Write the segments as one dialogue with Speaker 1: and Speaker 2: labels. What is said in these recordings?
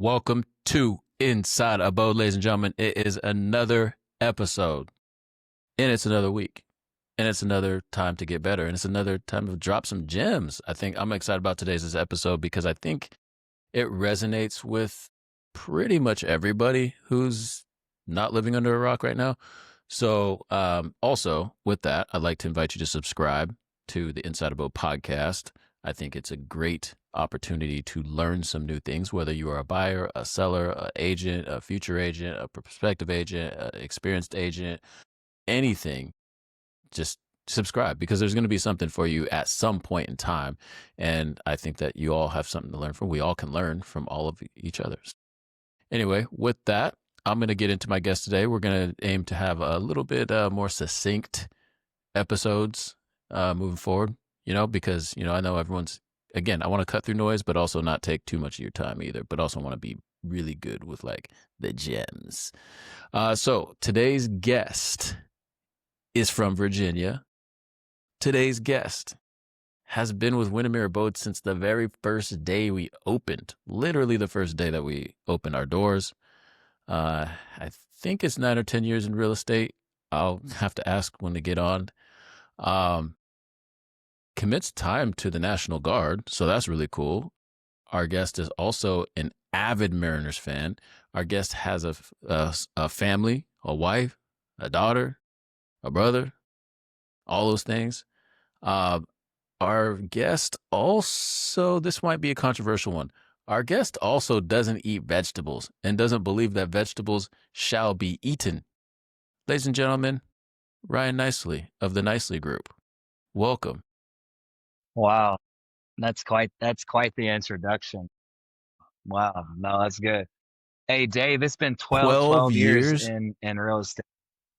Speaker 1: Welcome to Inside Abode, ladies and gentlemen. It is another episode, and it's another week, and it's another time to get better, and it's another time to drop some gems. I think I'm excited about today's episode because I think it resonates with pretty much everybody who's not living under a rock right now. So, also with that, I'd like to invite you to subscribe to the Inside Abode podcast. I think it's a great opportunity to learn some new things, whether you are a buyer, a seller, an agent, a future agent, a prospective agent, an experienced agent, anything. Just subscribe because there's going to be something for you at some point in time. And I think that you all have something to learn from. We all can learn from all of each other's. Anyway, with that, I'm going to get into my guest today. We're going to aim to have a little bit more succinct episodes moving forward, because, I know everyone's, again, I want to cut through noise, but also not take too much of your time either, but also want to be really good with like the gems. So today's guest is from Virginia. Today's guest has been with Windermere Abode since the very first day we opened, literally the first day that we opened our doors. I think it's 9 or 10 years in real estate. I'll have to ask when to get on. Commits time to the National Guard, so that's really cool. Our guest is also an avid Mariners fan. Our guest has a family, a wife, a daughter, a brother, all those things. Our guest also, this might be a controversial one. Our guest also doesn't eat vegetables and doesn't believe that vegetables shall be eaten. Ladies and gentlemen, Ryan Knicely of the Knicely Group. Welcome.
Speaker 2: Wow, that's quite the introduction. Wow, no, that's good. Hey, Dave, it's been 12 years in real estate.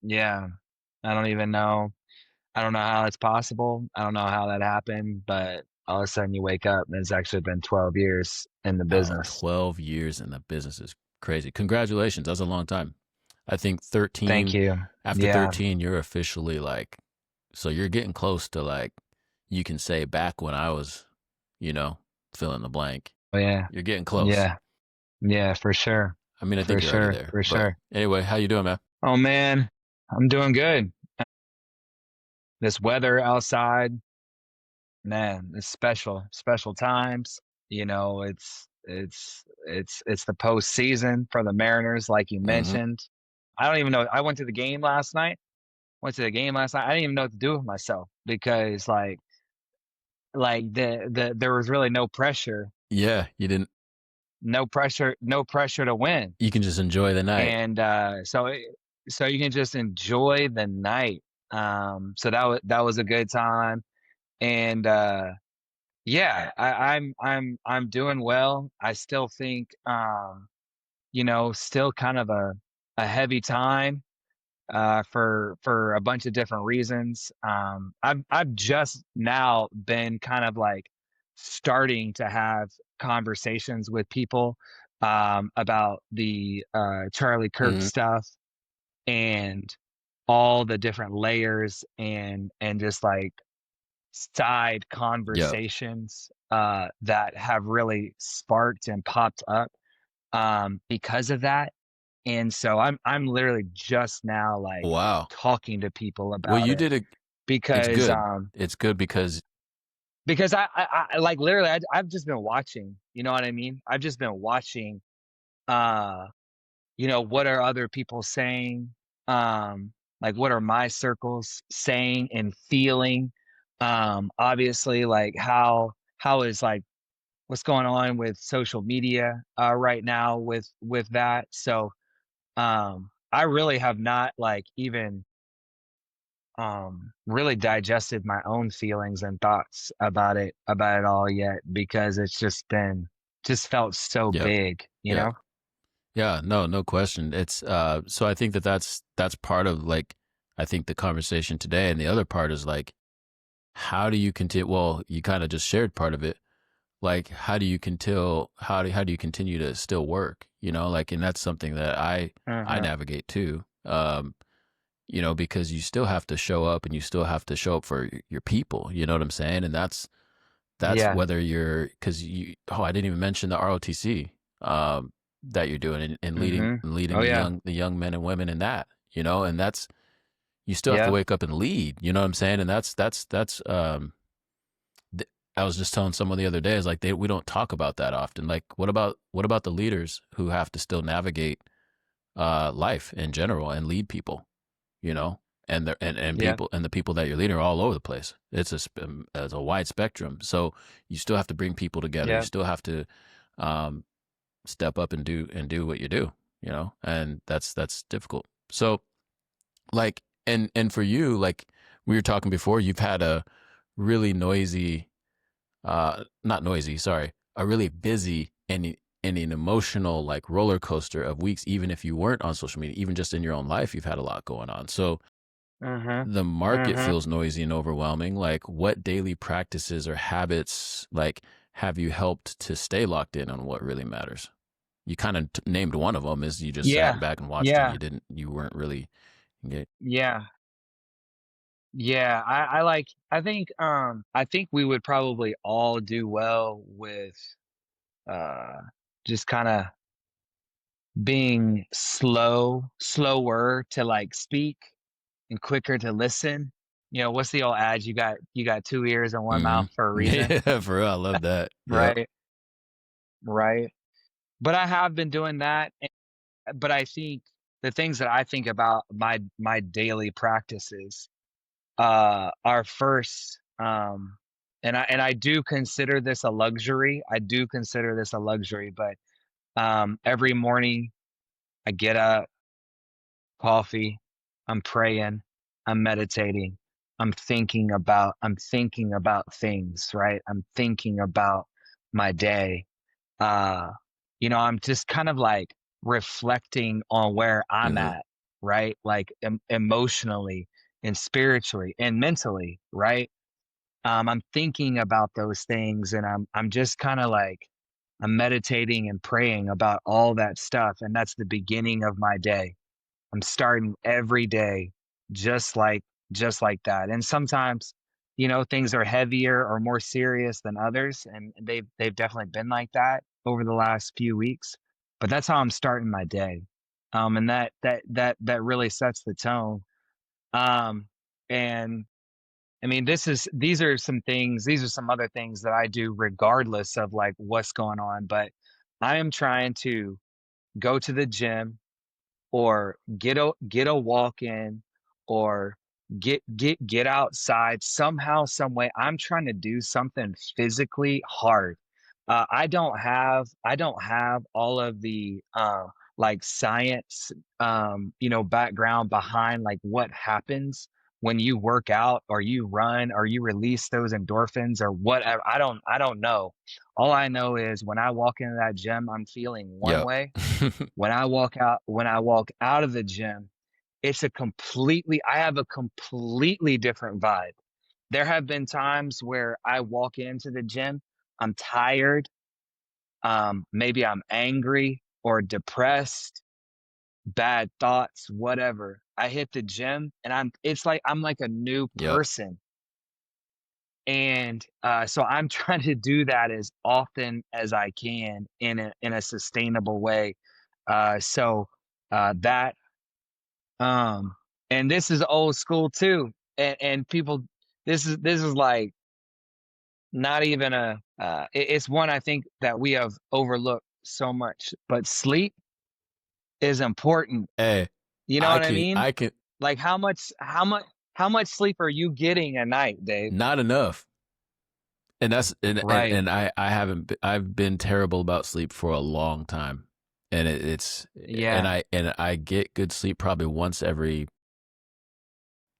Speaker 2: Yeah, I don't even know. I don't know how it's possible. I don't know how that happened, but all of a sudden you wake up and it's actually been 12 years in the business.
Speaker 1: 12 years in the business is crazy. Congratulations. That's a long time. I think 13.
Speaker 2: Thank you.
Speaker 1: After 13, you're officially like, so you're getting close to like, you can say back when I was, fill in the blank.
Speaker 2: Oh, yeah.
Speaker 1: You're getting close.
Speaker 2: Yeah, for sure.
Speaker 1: I mean, I think you're already there.
Speaker 2: For sure.
Speaker 1: Anyway, how you doing, man?
Speaker 2: Oh, man, I'm doing good. This weather outside, man, it's special times. It's the postseason for the Mariners, like you mentioned. I don't even know. I went to the game last night. I didn't even know what to do with myself because like there was really no pressure.
Speaker 1: Yeah, you didn't.
Speaker 2: No pressure to win.
Speaker 1: You can just enjoy the night.
Speaker 2: And so you can just enjoy the night. So that was a good time. And yeah, I'm doing well. I still think still kind of a heavy time for a bunch of different reasons. I've just now been kind of like starting to have conversations with people about the Charlie Kirk stuff and all the different layers and just like side conversations that have really sparked and popped up because of that. And so I'm literally just now like talking to people about
Speaker 1: well, you
Speaker 2: it
Speaker 1: did it
Speaker 2: because
Speaker 1: it's good because
Speaker 2: I like literally I've just been watching, you know what I mean? I've just been watching what are other people saying? Like what are my circles saying and feeling? Obviously like how is like what's going on with social media right now with that. So I really have not like even really digested my own feelings and thoughts about it all yet because it's just felt so big, you know?
Speaker 1: Yeah, no question. It's so I think that's part of like I think the conversation today, and the other part is like how do you continue? Well, you kind of just shared part of it. Like how do you continue to still work? Like, and that's something that I navigate too. Because you still have to show up and you still have to show up for your people. You know what I'm saying? And that's whether you're I didn't even mention the ROTC. that you're doing, and leading
Speaker 2: Mm-hmm.
Speaker 1: and leading
Speaker 2: Oh yeah.
Speaker 1: the young men and women in that, and that's, you still have to
Speaker 2: Yep.
Speaker 1: wake up and lead, you know what I'm saying? And that's I was just telling someone the other day, is like, we don't talk about that often. Like, what about the leaders who have to still navigate life in general and lead people, you know, and
Speaker 2: Yep.
Speaker 1: people, and the people that you're leading are all over the place. It's a wide spectrum. So you still have to bring people together. You
Speaker 2: Yep.
Speaker 1: still have to um, step up and do what you do, and that's difficult. So, like, and for you, like we were talking before, you've had a really noisy, not noisy, sorry, a really busy and an emotional, like, roller coaster of weeks. Even if you weren't on social media, even just in your own life, you've had a lot going on. So
Speaker 2: Mm-hmm.
Speaker 1: the market
Speaker 2: Mm-hmm.
Speaker 1: feels noisy and overwhelming. Like, what daily practices or habits, like, have you helped to stay locked in on what really matters? You kind of named one of them, is you just
Speaker 2: Yeah.
Speaker 1: sat back and watched, and
Speaker 2: Yeah.
Speaker 1: you weren't really engaged.
Speaker 2: Yeah. Yeah. I think we would probably all do well with uh just kind of being slower to like speak and quicker to listen. What's the old adage? You got two ears and one
Speaker 1: Mm-hmm.
Speaker 2: mouth for a reason,
Speaker 1: Yeah, for real, I love that. Yep.
Speaker 2: right? Right. But I have been doing that, but I think the things that I think about my daily practices are first, and I do consider this a luxury. I do consider this a luxury, but every morning I get up, coffee, I'm praying, I'm meditating, I'm thinking about things, right? I'm thinking about my day. uh I'm just kind of like reflecting on where I'm
Speaker 1: Mm-hmm.
Speaker 2: at, right? Like emotionally and spiritually and mentally, right? I'm thinking about those things, and I'm just kind of like, I'm meditating and praying about all that stuff, and that's the beginning of my day. I'm starting every day just like just like that. And sometimes, things are heavier or more serious than others, and they've definitely been like that over the last few weeks. But that's how I'm starting my day. And that really sets the tone. And I mean, these are some other things that I do regardless of like what's going on, but I am trying to go to the gym, or get a walk in, or get outside somehow, some way. I'm trying to do something physically hard. I don't have all of the like science, background behind like what happens when you work out or you run or you release those endorphins or whatever. I don't know. All I know is when I walk into that gym, I'm feeling one
Speaker 1: Yep.
Speaker 2: way. When I walk out of the gym, I have a completely different vibe. There have been times where I walk into the gym, I'm tired, maybe I'm angry or depressed, bad thoughts, whatever. I hit the gym and it's like I'm like a new
Speaker 1: Yep.
Speaker 2: person. And so I'm trying to do that as often as I can in a sustainable way. That Um, and this is old school too. And people, this is like not even it's one I think that we have overlooked so much. But sleep is important.
Speaker 1: Hey,
Speaker 2: You know
Speaker 1: I
Speaker 2: what I
Speaker 1: can
Speaker 2: mean?
Speaker 1: I can
Speaker 2: Like how much sleep are you getting a night, Dave?
Speaker 1: not enough. And that's
Speaker 2: Right.
Speaker 1: and I haven't I've been terrible about sleep for a long time. And it's
Speaker 2: Yeah.
Speaker 1: and I get good sleep probably once every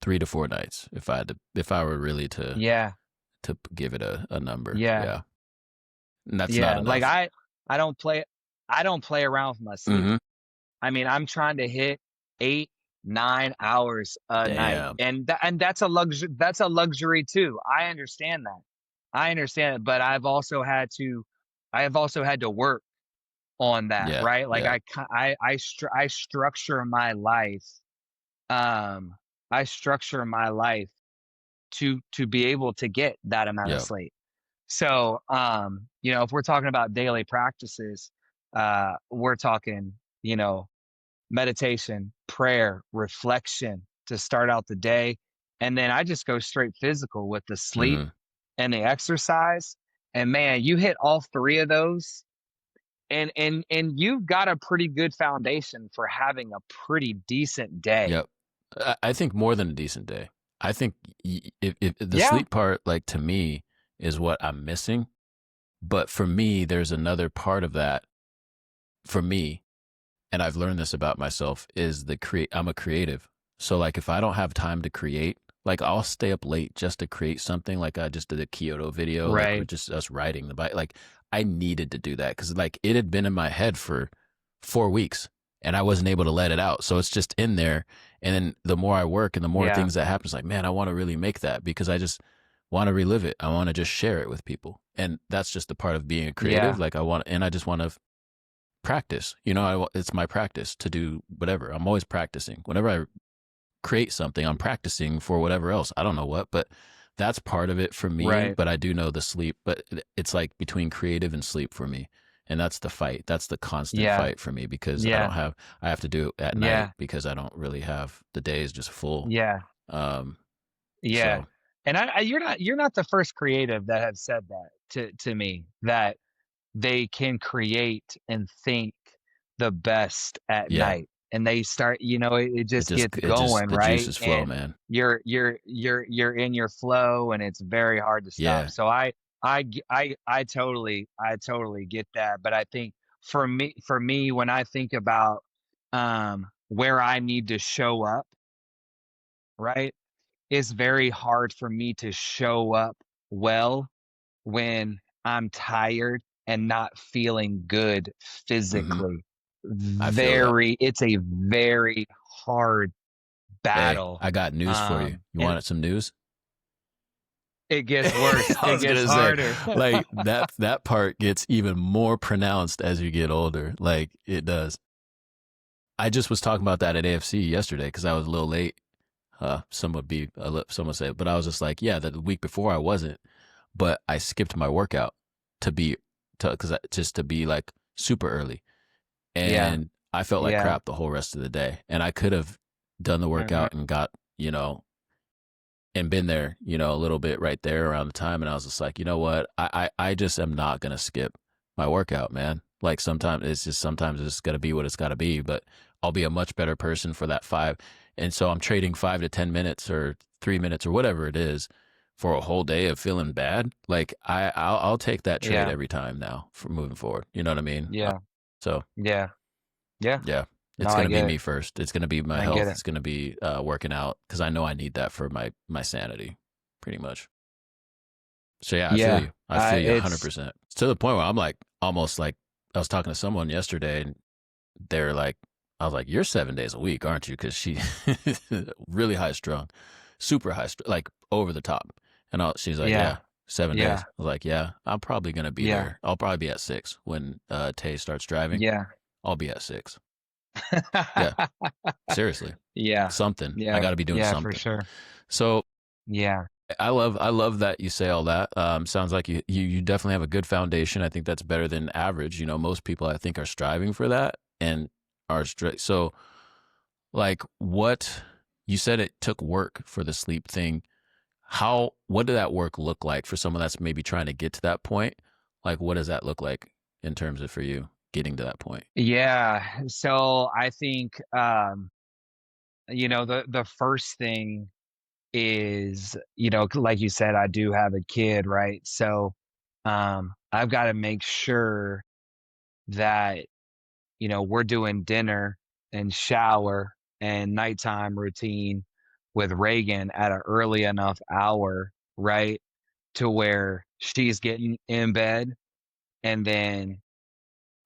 Speaker 1: 3 to 4 nights, if I were really
Speaker 2: Yeah.
Speaker 1: to give it a number.
Speaker 2: Yeah.
Speaker 1: Yeah. And that's not
Speaker 2: Yeah. Like
Speaker 1: enough.
Speaker 2: I don't play I don't play around with my sleep.
Speaker 1: Mhm.
Speaker 2: I mean, I'm trying to hit 8, 9 hours a night,
Speaker 1: Damn.
Speaker 2: and that's a luxury too. I understand that. I understand it, but I have also had to work on that,
Speaker 1: Yeah.
Speaker 2: right? Like
Speaker 1: Yeah.
Speaker 2: I structure my life, um, I structure my life to be able to get that amount of
Speaker 1: Yeah.
Speaker 2: sleep. So, if we're talking about daily practices, we're talking, meditation, prayer, reflection to start out the day. And then I just go straight physical with the sleep
Speaker 1: Hmm.
Speaker 2: and the exercise. And man, you hit all three of those and you've got a pretty good foundation for having a pretty decent day.
Speaker 1: Yep. I think more than a decent day. I think if the
Speaker 2: Yeah.
Speaker 1: sleep part, like to me, is what I'm missing. But for me, there's another part of that for me, and I've learned this about myself, is I'm a creative. So like if I don't have time to create, like I'll stay up late just to create something. Like I just did a Kyoto video, like we're
Speaker 2: Right.
Speaker 1: just us riding the bike. Like I needed to do that because like it had been in my head for 4 weeks and I wasn't able to let it out. So it's just in there. And then the more I work and the more
Speaker 2: Yeah.
Speaker 1: things that happen, it's like, man, I want to really make that because I just want to relive it. I want to just share it with people. And that's just the part of being a creative.
Speaker 2: Yeah.
Speaker 1: Like I just want to practice. It's my practice to do whatever. I'm always practicing. Whenever I create something, I'm practicing for whatever else. I don't know what, but that's part of it for me.
Speaker 2: Right.
Speaker 1: But I do know the sleep, but it's like between creative and sleep for me. And that's the fight. That's the constant
Speaker 2: Yeah.
Speaker 1: fight for me because
Speaker 2: Yeah.
Speaker 1: I have to do it at night
Speaker 2: Yeah.
Speaker 1: because I don't really have, the day is just full.
Speaker 2: Yeah.
Speaker 1: Um,
Speaker 2: Yeah.
Speaker 1: so
Speaker 2: And you're not the first creative that have said that to me, that they can create and think the best at
Speaker 1: yeah,
Speaker 2: night. And they start, it just gets going,
Speaker 1: the
Speaker 2: right?
Speaker 1: juices flow,
Speaker 2: And
Speaker 1: man.
Speaker 2: you're in your flow and it's very hard to stop.
Speaker 1: Yeah.
Speaker 2: So I totally get that. But I think for me, when I think about where I need to show up, right? It's very hard for me to show up well when I'm tired and not feeling good
Speaker 1: Hmm.
Speaker 2: physically.
Speaker 1: I feel that.
Speaker 2: It's a very hard
Speaker 1: Hey,
Speaker 2: battle.
Speaker 1: I got news for you. You
Speaker 2: And
Speaker 1: wanted some news?
Speaker 2: it gets worse.
Speaker 1: I
Speaker 2: It
Speaker 1: was
Speaker 2: gets
Speaker 1: gonna say,
Speaker 2: harder.
Speaker 1: like that part gets even more pronounced as you get older. Like it does. I just was talking about that at AFC yesterday because I was a little late. Some would say, but I was just like, yeah, the week before I wasn't, but I skipped my workout to be just to be like super early,
Speaker 2: Yeah.
Speaker 1: and I felt like
Speaker 2: Yeah.
Speaker 1: crap the whole rest of the day, and I could have done the
Speaker 2: Mhm.
Speaker 1: workout and got you know and been there, a little bit right there around the time. And I was just like, you know what? I just am not going to skip my workout, man. Like sometimes it's going to be what it's got to be, but I'll be a much better person for that five. And so I'm trading 5 to 10 minutes or 3 minutes or whatever it is for a whole day of feeling bad. Like I'll take that trade
Speaker 2: Yeah.
Speaker 1: every time now for moving forward. You know what I mean?
Speaker 2: Yeah.
Speaker 1: So
Speaker 2: Yeah. Yeah.
Speaker 1: yeah,
Speaker 2: No,
Speaker 1: it's
Speaker 2: I
Speaker 1: gonna be
Speaker 2: get
Speaker 1: me
Speaker 2: it.
Speaker 1: first. It's gonna be my
Speaker 2: I get
Speaker 1: health.
Speaker 2: it.
Speaker 1: It's gonna be working out because I know I need that for my sanity, pretty much. So yeah, I feel
Speaker 2: Yeah.
Speaker 1: you. I feel you
Speaker 2: It's
Speaker 1: 100%. It's to the point where I'm like almost like I was talking to someone yesterday and they're like, I was like, "You're 7 days a week, aren't you?" Because she really high strung, super high, like over the top. And she's like,
Speaker 2: yeah.
Speaker 1: "Yeah, 7 days."
Speaker 2: Yeah.
Speaker 1: I was like, "Yeah, I'm probably gonna be
Speaker 2: Yeah.
Speaker 1: there. I'll probably be at 6 when Tay starts driving.
Speaker 2: Yeah.
Speaker 1: I'll be at 6. Yeah, seriously,
Speaker 2: Yeah.
Speaker 1: something. I
Speaker 2: Yeah.
Speaker 1: got to be doing
Speaker 2: Yeah, for
Speaker 1: something.
Speaker 2: sure.
Speaker 1: So
Speaker 2: Yeah.
Speaker 1: I love that you say all that. Sounds like you definitely have a good foundation. I think that's better than average. Most people I think are striving for that and are straight. So like what you said it took work for the sleep thing. What did that work look like for someone that's maybe trying to get to that point? Like what does that look like in terms of for you getting to that point?
Speaker 2: Yeah. So I think the first thing is, like you said, I do have a kid, right? So I've got to make sure that, we're doing dinner and shower and nighttime routine with Reagan at an early enough hour, right? To where she's getting in bed and then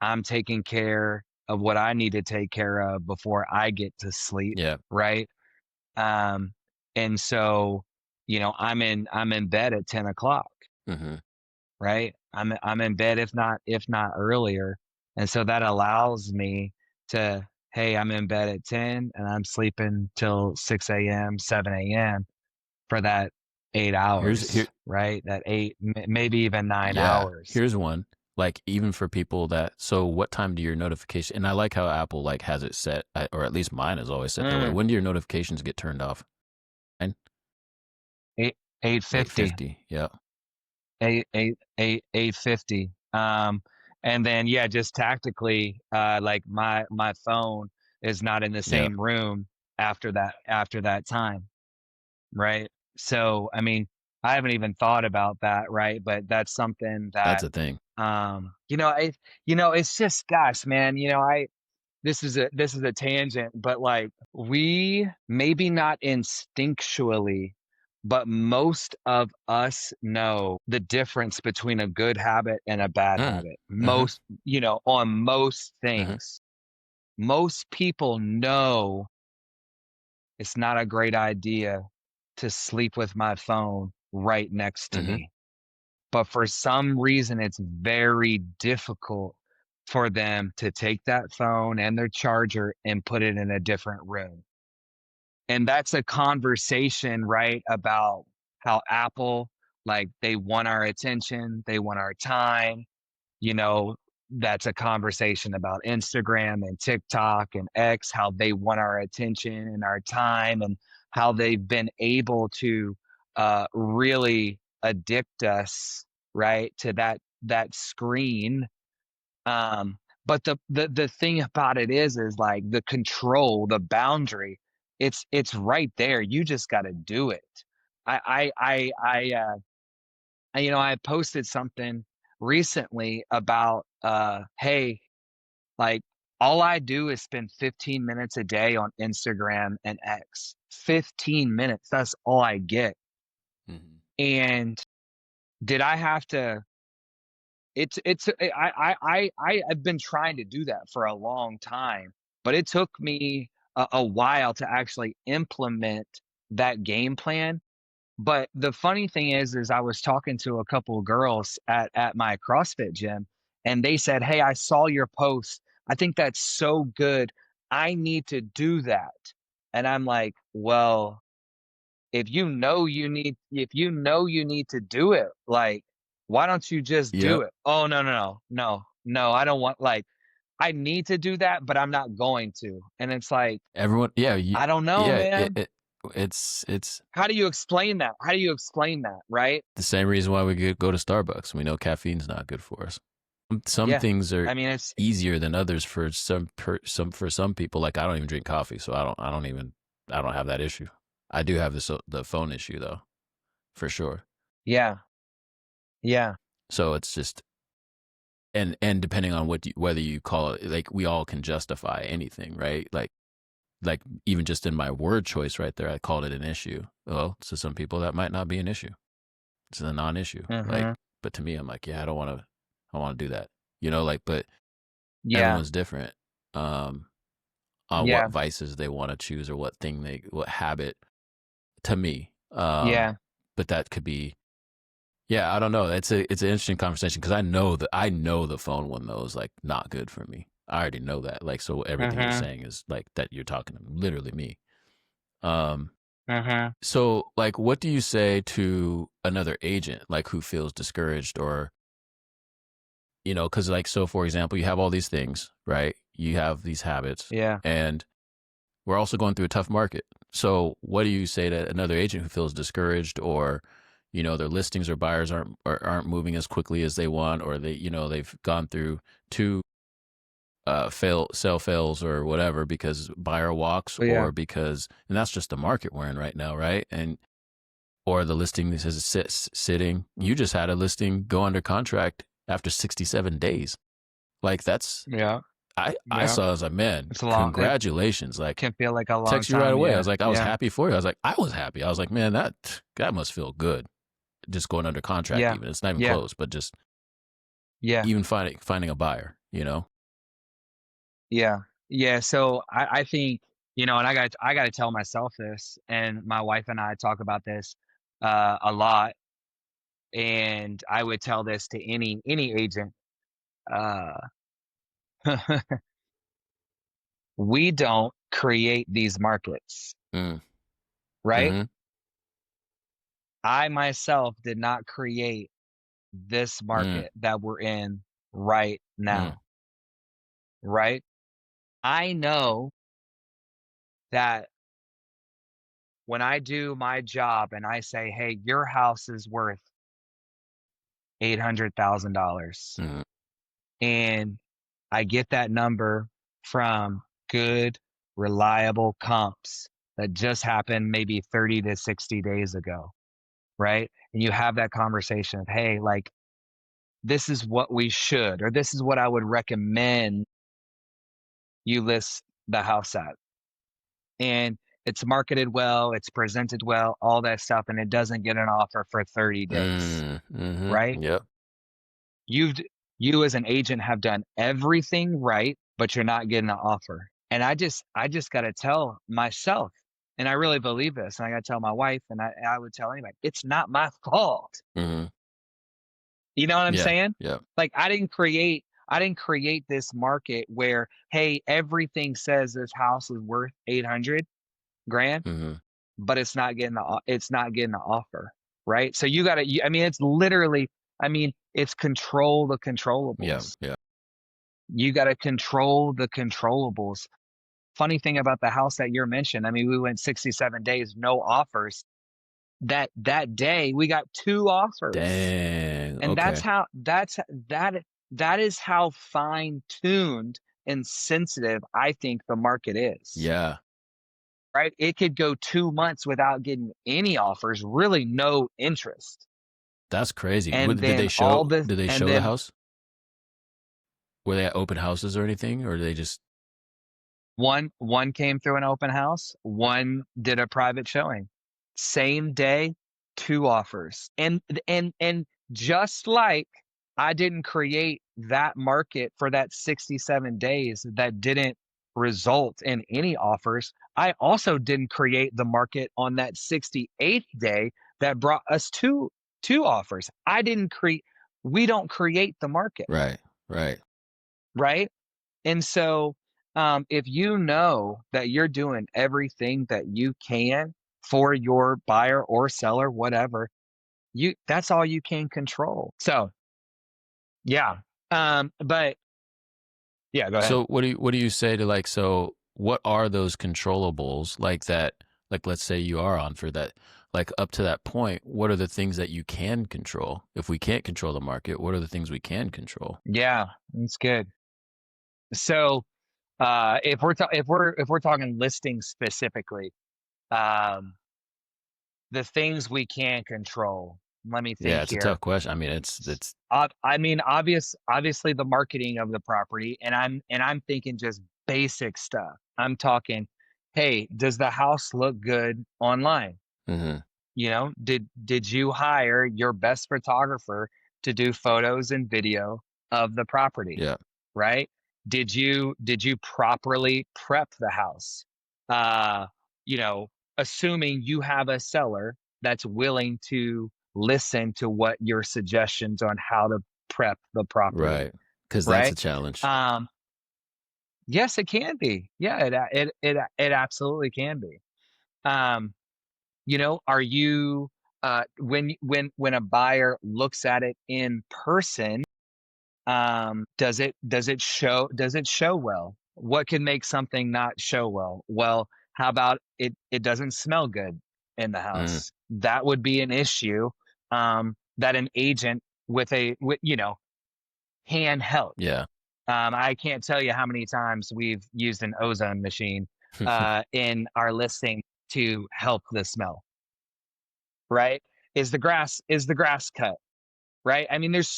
Speaker 2: I'm taking care of what I need to take care of before I get to sleep,
Speaker 1: Yeah.
Speaker 2: right? Um, and so, I'm in bed at 10 o'clock,
Speaker 1: Hmm.
Speaker 2: right? I'm in bed if not earlier. And so that allows me to, hey, I'm in bed at 10 and I'm sleeping till 6 a.m., 7 a.m. for that eight
Speaker 1: Here's here
Speaker 2: hours, right? That maybe even nine
Speaker 1: Yeah.
Speaker 2: hours.
Speaker 1: Here's one. Like even for people that, so what time do your notification, and I like how Apple like has it set, or at least mine is always set that way.
Speaker 2: Mm,
Speaker 1: When do your notifications get turned off?
Speaker 2: 8, 8:50.
Speaker 1: 8:50. Yeah.
Speaker 2: 8:50. And then yeah, just tactically, like my phone is not in the
Speaker 1: Yeah.
Speaker 2: same room after that time, right? So I mean, I haven't even thought about that, right? But that's something
Speaker 1: That's
Speaker 2: that
Speaker 1: a thing.
Speaker 2: it's just gosh, man, I this is a tangent, but like we maybe not instinctually, but most of us know the difference between a good habit and a bad
Speaker 1: Mm.
Speaker 2: habit.
Speaker 1: Mm-hmm.
Speaker 2: Most, on most
Speaker 1: Mm-hmm.
Speaker 2: things. Most people know it's not a great idea to sleep with my phone right next to
Speaker 1: Mm-hmm.
Speaker 2: me. But for some reason, it's very difficult for them to take that phone and their charger and put it in a different room. And that's a conversation, right? About how Apple, like, they want our attention, they want our time. You know, that's a conversation about Instagram and TikTok and X, how they want our attention and our time, and how they've been able to really addict us, right, to that screen. But the thing about it is like the control, the boundary, it's right there. You just got to do it. I posted something recently about hey, like all I do is spend 15 minutes a day on Instagram and X. 15 minutes, that's all I get.
Speaker 1: Mm-hmm.
Speaker 2: And did I have to I've been trying to do that for a long time, but it took me a while to actually implement that game plan. But the funny thing is I was talking to a couple of girls at my CrossFit gym, and they said, "Hey, I saw your post. I think that's so good. I need to do that." And I'm like, "Well, if you know you need to do it, like, why don't you just do
Speaker 1: Yep.
Speaker 2: it?" "Oh, no, no, no. No. No, I don't want, like, I need to do that, but I'm not going to." And it's like,
Speaker 1: Everyone. Yeah.
Speaker 2: I don't know,
Speaker 1: Yeah.
Speaker 2: man.
Speaker 1: It's
Speaker 2: How do you explain that? How do you explain that, right?
Speaker 1: the same reason why we go to Starbucks. We know caffeine's not good for us. Some
Speaker 2: Yeah.
Speaker 1: things are
Speaker 2: I mean, it's
Speaker 1: easier than others for some people. Like I don't even drink coffee, so I don't have that issue. I do have the phone issue though, for sure.
Speaker 2: yeah. Yeah.
Speaker 1: So it's just, and depending on whether you call it, like we all can justify anything, right? Like even just in my word choice right there, I called it an issue. Well, to some people that might not be an issue. It's a non-issue. Like,
Speaker 2: Mhm.
Speaker 1: but to me, I'm like, yeah, I want to do that. Like, but
Speaker 2: Yeah.
Speaker 1: everyone's different. Um, on what
Speaker 2: Yeah.
Speaker 1: vices they want to choose or what habit to me.
Speaker 2: Yeah.
Speaker 1: But that could be, yeah, I don't know. It's an interesting conversation because I know the phone one though is like not good for me. I already know that. Like, so everything you're
Speaker 2: Mhm.
Speaker 1: saying is like that you're talking to literally me. Um,
Speaker 2: Mhm.
Speaker 1: so like, what do you say to another agent like who feels discouraged or because like so for example, you have all these things, right? You have these habits,
Speaker 2: Yeah.
Speaker 1: and we're also going through a tough market. So, what do you say to another agent who feels discouraged, or their listings or buyers aren't moving as quickly as they want, or they've gone through two sell fails or whatever because buyer walks,
Speaker 2: Yeah.
Speaker 1: or because and that's just the market we're in right now, right? And or the listing is sitting. You just had a listing go under contract after 67 days. Like that's
Speaker 2: Yeah.
Speaker 1: I
Speaker 2: Yeah.
Speaker 1: saw. I was like, man,
Speaker 2: It
Speaker 1: congratulations! Like
Speaker 2: can feel like a long
Speaker 1: text you right
Speaker 2: time.
Speaker 1: away. I
Speaker 2: Yeah.
Speaker 1: was like, I was
Speaker 2: Yeah.
Speaker 1: happy for you. I was like, I was happy. I was like, man, that must feel good. Just going under contract,
Speaker 2: Yeah.
Speaker 1: even it's not even
Speaker 2: Yeah.
Speaker 1: close, but just
Speaker 2: Yeah.
Speaker 1: even finding a buyer.
Speaker 2: Yeah. Yeah. So I think, and I got to tell myself this, and my wife and I talk about this a lot, and I would tell this to any agent. Uh we don't create these markets,
Speaker 1: Mm,
Speaker 2: right?
Speaker 1: mm-hmm,
Speaker 2: I myself did not create this
Speaker 1: mm,
Speaker 2: market that we're in. right
Speaker 1: Mm.
Speaker 2: now, right? I know that when I do my job and I say, "Hey, your house is worth $800,000."
Speaker 1: Mm.
Speaker 2: And I get that number from good, reliable comps that just happened maybe 30 to 60 days ago, right? And you have that conversation of, "Hey, like, this is what we should, or this is what I would recommend you list the house at." And it's marketed well, it's presented well, all that stuff, and it doesn't get an offer for 30 days,
Speaker 1: Mm. Mm-hmm.
Speaker 2: right?
Speaker 1: Yep.
Speaker 2: You've you as an agent have done everything right, but you're not getting an offer. And I just got to tell myself, and I really believe this, and I got to tell my wife, and I would tell anybody, it's not my fault.
Speaker 1: Mm-hmm.
Speaker 2: You know what I'm
Speaker 1: Yeah.
Speaker 2: saying?
Speaker 1: Yep.
Speaker 2: Like I didn't create this market where, hey, everything says this house is worth 800 grand,
Speaker 1: Mm-hmm.
Speaker 2: but it's not getting the offer, right? So you got to, I mean, it's literally, I mean, it's control the
Speaker 1: Yeah.
Speaker 2: controllables.
Speaker 1: Yeah.
Speaker 2: You got to control the controllables. Funny thing about the house that you're mentioned, I mean, we went 67 days, no offers. That day we got two offers.
Speaker 1: Dang.
Speaker 2: And
Speaker 1: Okay.
Speaker 2: that is how fine-tuned and sensitive I think the market is.
Speaker 1: Yeah.
Speaker 2: Right? It could go 2 months without getting any offers, really no interest.
Speaker 1: That's crazy.
Speaker 2: And
Speaker 1: Did they
Speaker 2: then
Speaker 1: show?
Speaker 2: all the
Speaker 1: Did they
Speaker 2: and
Speaker 1: show the
Speaker 2: then
Speaker 1: house? Were they at open houses or anything, or they just?
Speaker 2: one came through an open house, one did a private showing. Same day, two offers. And just like I didn't create that market for that 67 days that didn't result in any offers, I also didn't create the market on that 68th day that brought us two offers. I didn't create We don't create the market,
Speaker 1: Right. Right.
Speaker 2: right? And so, if you know that you're doing everything that you can for your buyer or seller, whatever, that's all you can control. So, yeah. But yeah, go ahead.
Speaker 1: So what do you say to like, so what are those controllables like that, like let's say you are on for that, like up to that point, what are the things that you can control? If we can't control the market, what are the things we can control?
Speaker 2: Yeah, that's good. So, if we're talking listings specifically, um, the things we can control. Let me
Speaker 1: Yeah,
Speaker 2: think
Speaker 1: it's a
Speaker 2: here.
Speaker 1: tough question. I mean, it's
Speaker 2: I mean, obviously the marketing of the property, and I'm thinking just basic stuff. I'm talking, hey, does the house look good online?
Speaker 1: hmm
Speaker 2: Did you hire your best photographer to do photos and video of the property?
Speaker 1: yeah,
Speaker 2: Right? Did you properly prep the house? Uh, you know, assuming you have a seller that's willing to listen to what your suggestions on how to prep the property,
Speaker 1: right. Because that's a
Speaker 2: right?
Speaker 1: challenge.
Speaker 2: Um, yes, it can be. Yeah, it absolutely can be. Um, are you when a buyer looks at it in person, does it show well? What can make something not show well? Well, how about it doesn't smell good in the
Speaker 1: Mm,
Speaker 2: house? That would be an issue, that an agent with handheld.
Speaker 1: yeah,
Speaker 2: I can't tell you how many times we've used an ozone machine in our listing to help the smell, right? Is the grass cut? Right? I mean, there's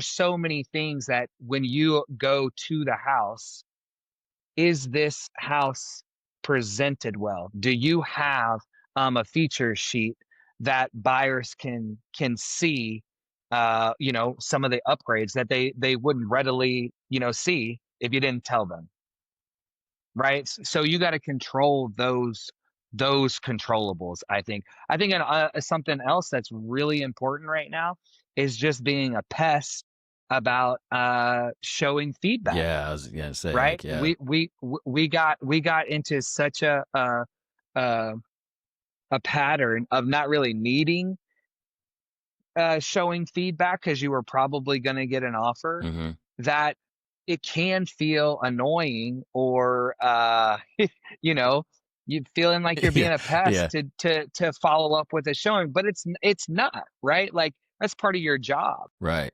Speaker 2: so many things that when you go to the house, is this house presented well? Do you have a feature sheet that buyers can see, some of the upgrades that they wouldn't readily, see if you didn't tell them, right? So you got to control those controllables. I think something else that's really important right now is just being a pest about showing feedback,
Speaker 1: yeah. I was gonna say
Speaker 2: right?
Speaker 1: like, yeah,
Speaker 2: We got into such a a pattern of not really needing showing feedback because you were probably going to get an offer.
Speaker 1: hmm
Speaker 2: that it can feel annoying, or you know, you feeling like you're
Speaker 1: Yeah,
Speaker 2: being a pest
Speaker 1: yeah,
Speaker 2: to follow up with a showing, but it's not, right? Like, that's part of your job.
Speaker 1: right.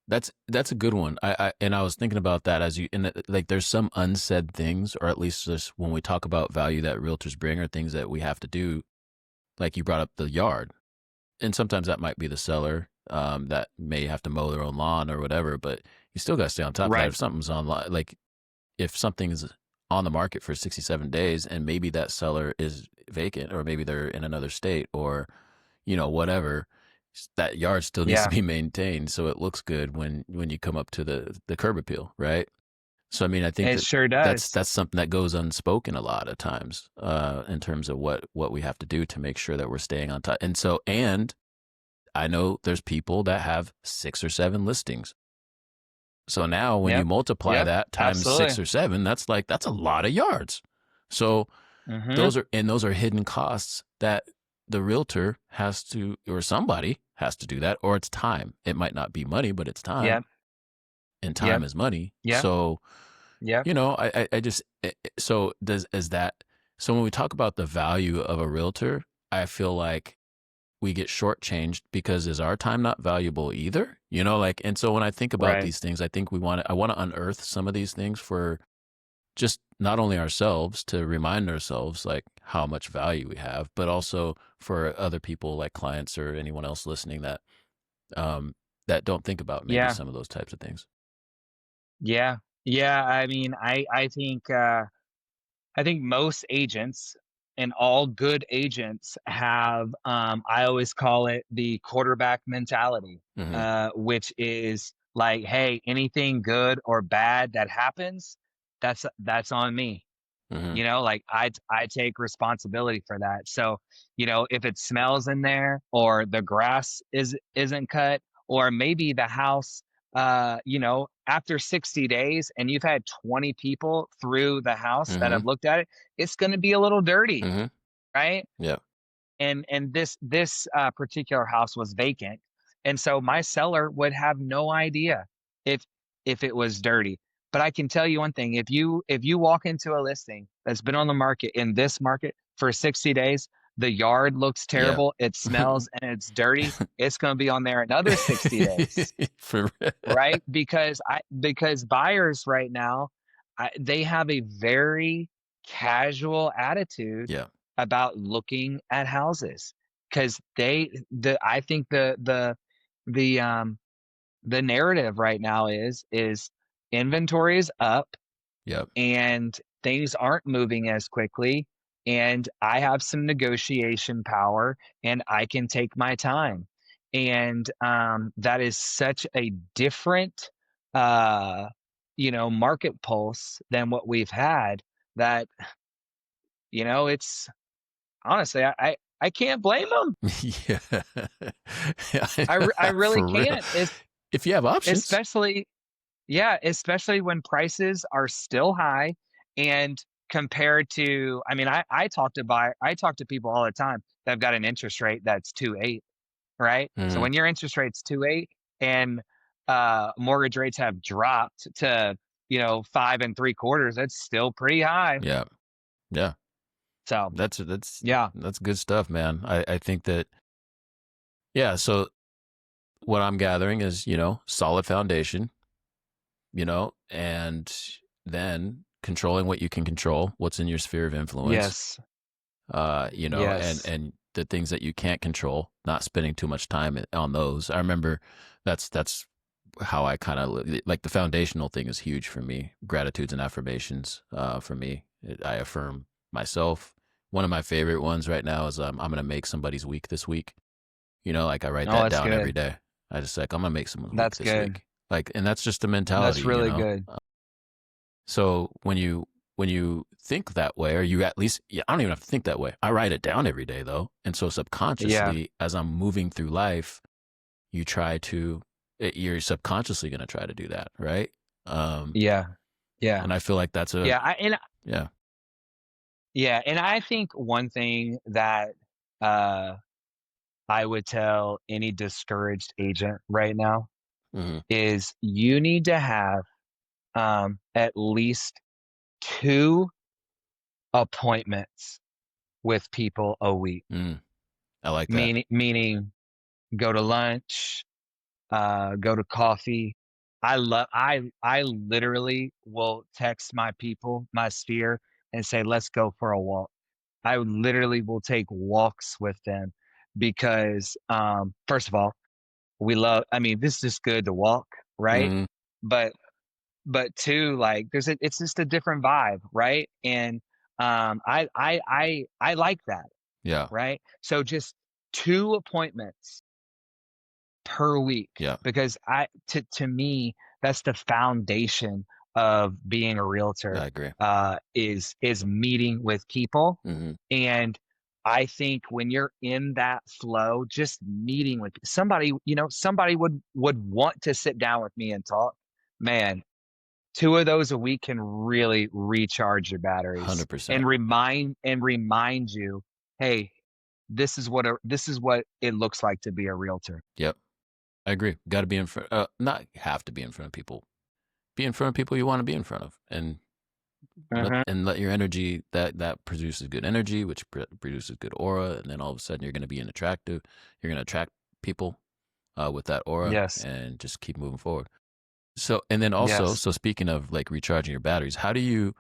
Speaker 1: That's a good one. And I was thinking about that as you and like there's some unsaid things, or at least just when we talk about value that realtors bring, or things that we have to do. Like you brought up the yard, and sometimes that might be the seller that may have to mow their own lawn or whatever. But you still got to stay on top of that.
Speaker 2: Right.
Speaker 1: If something's online, like if something's on the market for 67 days, and maybe that seller is vacant, or maybe they're in another state, or whatever, that yard still needs to
Speaker 2: Yeah,
Speaker 1: be maintained so it looks good when you come up to the curb appeal, right? So I mean, I think
Speaker 2: it
Speaker 1: that
Speaker 2: sure does.
Speaker 1: that's something that goes unspoken a lot of times, in terms of what we have to do to make sure that we're staying on top. And I know there's people that have 6 or 7 listings. So now when you
Speaker 2: Yep.
Speaker 1: multiply
Speaker 2: Yep.
Speaker 1: that times six
Speaker 2: Absolutely.
Speaker 1: or seven, that's a lot of yards. So
Speaker 2: Mm-hmm.
Speaker 1: those are hidden costs that the realtor has to, or somebody has to do that, or it's time. It might not be money, but it's time,
Speaker 2: Yep.
Speaker 1: and time
Speaker 2: Yep.
Speaker 1: is money.
Speaker 2: Yep.
Speaker 1: So,
Speaker 2: Yep.
Speaker 1: I just, so does, is that, so when we talk about the value of a realtor, I feel like we get shortchanged because is our time not valuable either? Like, and so when I think about
Speaker 2: Right.
Speaker 1: these things, I want to unearth some of these things for just not only ourselves, to remind ourselves like how much value we have, but also for other people like clients or anyone else listening um, that don't think about maybe
Speaker 2: Yeah.
Speaker 1: some of those types of things.
Speaker 2: Yeah. Yeah. I mean, I think most agents, and all good agents, have, I always call it the quarterback mentality,
Speaker 1: Hmm.
Speaker 2: which is like, hey, anything good or bad that happens, that's on me.
Speaker 1: Hmm.
Speaker 2: Like, I take responsibility for that. So, if it smells in there, or the grass isn't cut, or maybe the house, after 60 days and you've had 20 people through the house that
Speaker 1: Hmm.
Speaker 2: have looked at it, it's going to be a little dirty,
Speaker 1: Hmm.
Speaker 2: right?
Speaker 1: Yeah.
Speaker 2: And this particular house was vacant, and so my seller would have no idea if it was dirty. But I can tell you one thing: if you walk into a listing that's been on the market in this market for 60 days, the yard looks
Speaker 1: Yeah.
Speaker 2: terrible, it smells, and it's dirty, it's going to be on there another 60 days,
Speaker 1: For real.
Speaker 2: right? Because buyers right now, they have a very casual attitude
Speaker 1: Yeah.
Speaker 2: about looking at houses, because I think the the narrative right now is inventory is up,
Speaker 1: Yep.
Speaker 2: and things aren't moving as quickly, and I have some negotiation power, and I can take my time. And that is such a different uh market pulse than what we've had, that it's honestly, I can't blame them.
Speaker 1: Yeah.
Speaker 2: I really
Speaker 1: For real.
Speaker 2: can't. It's
Speaker 1: If you have options.
Speaker 2: especially Yeah, especially when prices are still high, and compared to, I mean, I talk to people all the time that have got an interest rate that's 2.8, right? So
Speaker 1: Hmm.
Speaker 2: when your interest rate's 2.8, and mortgage rates have dropped to, 5.75, that's still pretty high.
Speaker 1: Yeah. Yeah.
Speaker 2: So, yeah.
Speaker 1: That's good stuff, man. I think that, yeah. So what I'm gathering is, solid foundation, and then controlling what you can control, what's in your sphere of influence,
Speaker 2: Yes.
Speaker 1: and
Speaker 2: Yes.
Speaker 1: the things that you can't control, not spending too much time on those. I remember that's how I kind of like the foundational thing is huge for me. Gratitudes and affirmations, for me, I affirm myself. One of my favorite ones right now is I'm gonna make somebody's week this week. Like I write
Speaker 2: Oh,
Speaker 1: that
Speaker 2: that's
Speaker 1: down every
Speaker 2: good.
Speaker 1: day. I just like I'm gonna make someone's week
Speaker 2: That's
Speaker 1: this
Speaker 2: good.
Speaker 1: week. Like, and that's just the mentality,
Speaker 2: That's really good.
Speaker 1: So when you think that way, or you at least, yeah, I don't even have to think that way. I write it down every day though, and so
Speaker 2: Yeah.
Speaker 1: subconsciously, as I'm moving through life, you try to, you're subconsciously gonna try to do that, right? Um,
Speaker 2: Yeah. Yeah.
Speaker 1: and I feel like that's a,
Speaker 2: Yeah.
Speaker 1: yeah.
Speaker 2: And I think one thing that uh I would tell any discouraged agent right now
Speaker 1: Mm-hmm.
Speaker 2: is you need to have at least 2 appointments with people a week.
Speaker 1: I like that.
Speaker 2: Meaning go to lunch, go to coffee. I literally will text my people, my sphere, and say, let's go for a walk. I literally will take walks with them because first of all, I mean, this is just good to walk, right?
Speaker 1: Mm-hmm.
Speaker 2: But two, like it's just a different vibe, right? And I like that,
Speaker 1: Yeah.
Speaker 2: right? So just 2 appointments per week,
Speaker 1: Yeah.
Speaker 2: because to me that's the foundation of being a realtor,
Speaker 1: I agree.
Speaker 2: is meeting with people.
Speaker 1: Mm-hmm.
Speaker 2: And I think when you're in that flow, just meeting with somebody, somebody would want to sit down with me and talk, man. 2 of those a week can really recharge your batteries
Speaker 1: 100%.
Speaker 2: and remind you, hey, this is what it looks like to be a realtor.
Speaker 1: Yep. I agree. Got to be in front. Not have to be in front of people. Be in front of people you want to be in front of, and
Speaker 2: Mhm.
Speaker 1: let your energy that produces good energy, which produces good aura, and then all of a sudden you're going to be an attractive. You're going to attract people with that aura,
Speaker 2: Yes.
Speaker 1: and just keep moving forward. So, and then also,
Speaker 2: Yes.
Speaker 1: so speaking of like recharging your batteries, how do you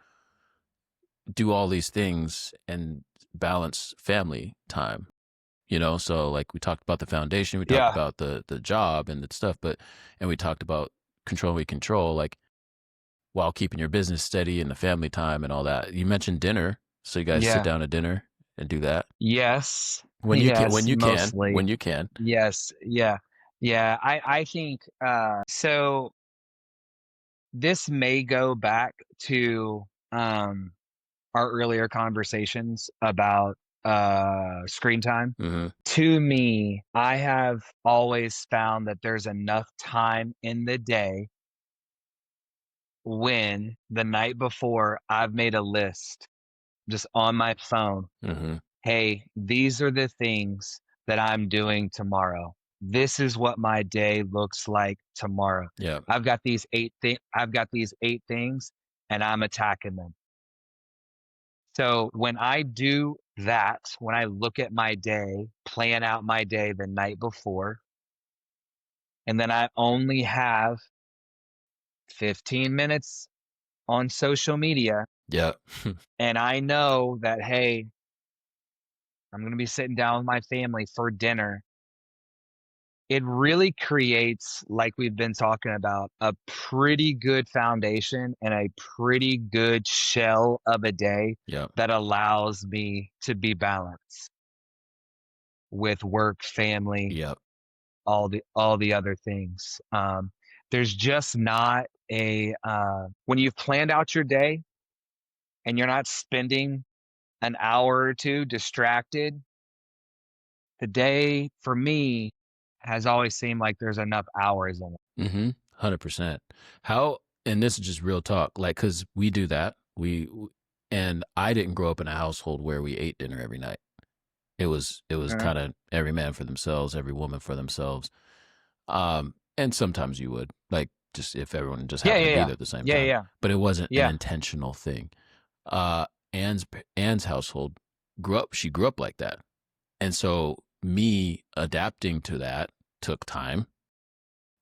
Speaker 1: do all these things and balance family time? So like we talked about the foundation, we talked
Speaker 2: Yeah.
Speaker 1: about the job and the stuff, and we talked about control we control, like while keeping your business steady and the family time and all that. You mentioned dinner, so you guys sit
Speaker 2: Yeah.
Speaker 1: down at dinner and do that
Speaker 2: Yes.
Speaker 1: when you can,
Speaker 2: Yes,
Speaker 1: when
Speaker 2: mostly.
Speaker 1: you can.
Speaker 2: Yes. Yeah. Yeah. I think so this may go back to our earlier conversations about screen time.
Speaker 1: Mm-hmm.
Speaker 2: To me, I have always found that there's enough time in the day when the night before I've made a list just on my phone.
Speaker 1: Mm-hmm.
Speaker 2: Hey, these are the things that I'm doing tomorrow. This is what my day looks like tomorrow.
Speaker 1: Yeah.
Speaker 2: I've got these 8 things and I'm attacking them. So when I do that, when I look at my day, plan out my day the night before, and then I only have 15 minutes on social media,
Speaker 1: Yeah.
Speaker 2: and I know that, hey, I'm going to be sitting down with my family for dinner. It really creates, like we've been talking about, a pretty good foundation and a pretty good shell of a day
Speaker 1: Yeah.
Speaker 2: that allows me to be balanced with work, family,
Speaker 1: Yeah.
Speaker 2: all the other things. There's just not a when you've planned out your day and you're not spending an hour or two distracted, the day for me has always seemed like there's enough hours in it.
Speaker 1: Mm-hmm. 100%. How, and this is just real talk, like, cause we do that. And I didn't grow up in a household where we ate dinner every night. It was
Speaker 2: Mhm.
Speaker 1: kind of every man for themselves, every woman for themselves. And sometimes you would, like, just if everyone just
Speaker 2: Yeah,
Speaker 1: happened
Speaker 2: yeah,
Speaker 1: to be
Speaker 2: yeah,
Speaker 1: there at the same
Speaker 2: yeah,
Speaker 1: time,
Speaker 2: yeah,
Speaker 1: but it wasn't an
Speaker 2: yeah,
Speaker 1: intentional thing. Uh, Anne's household she grew up like that. And so me adapting to that took time.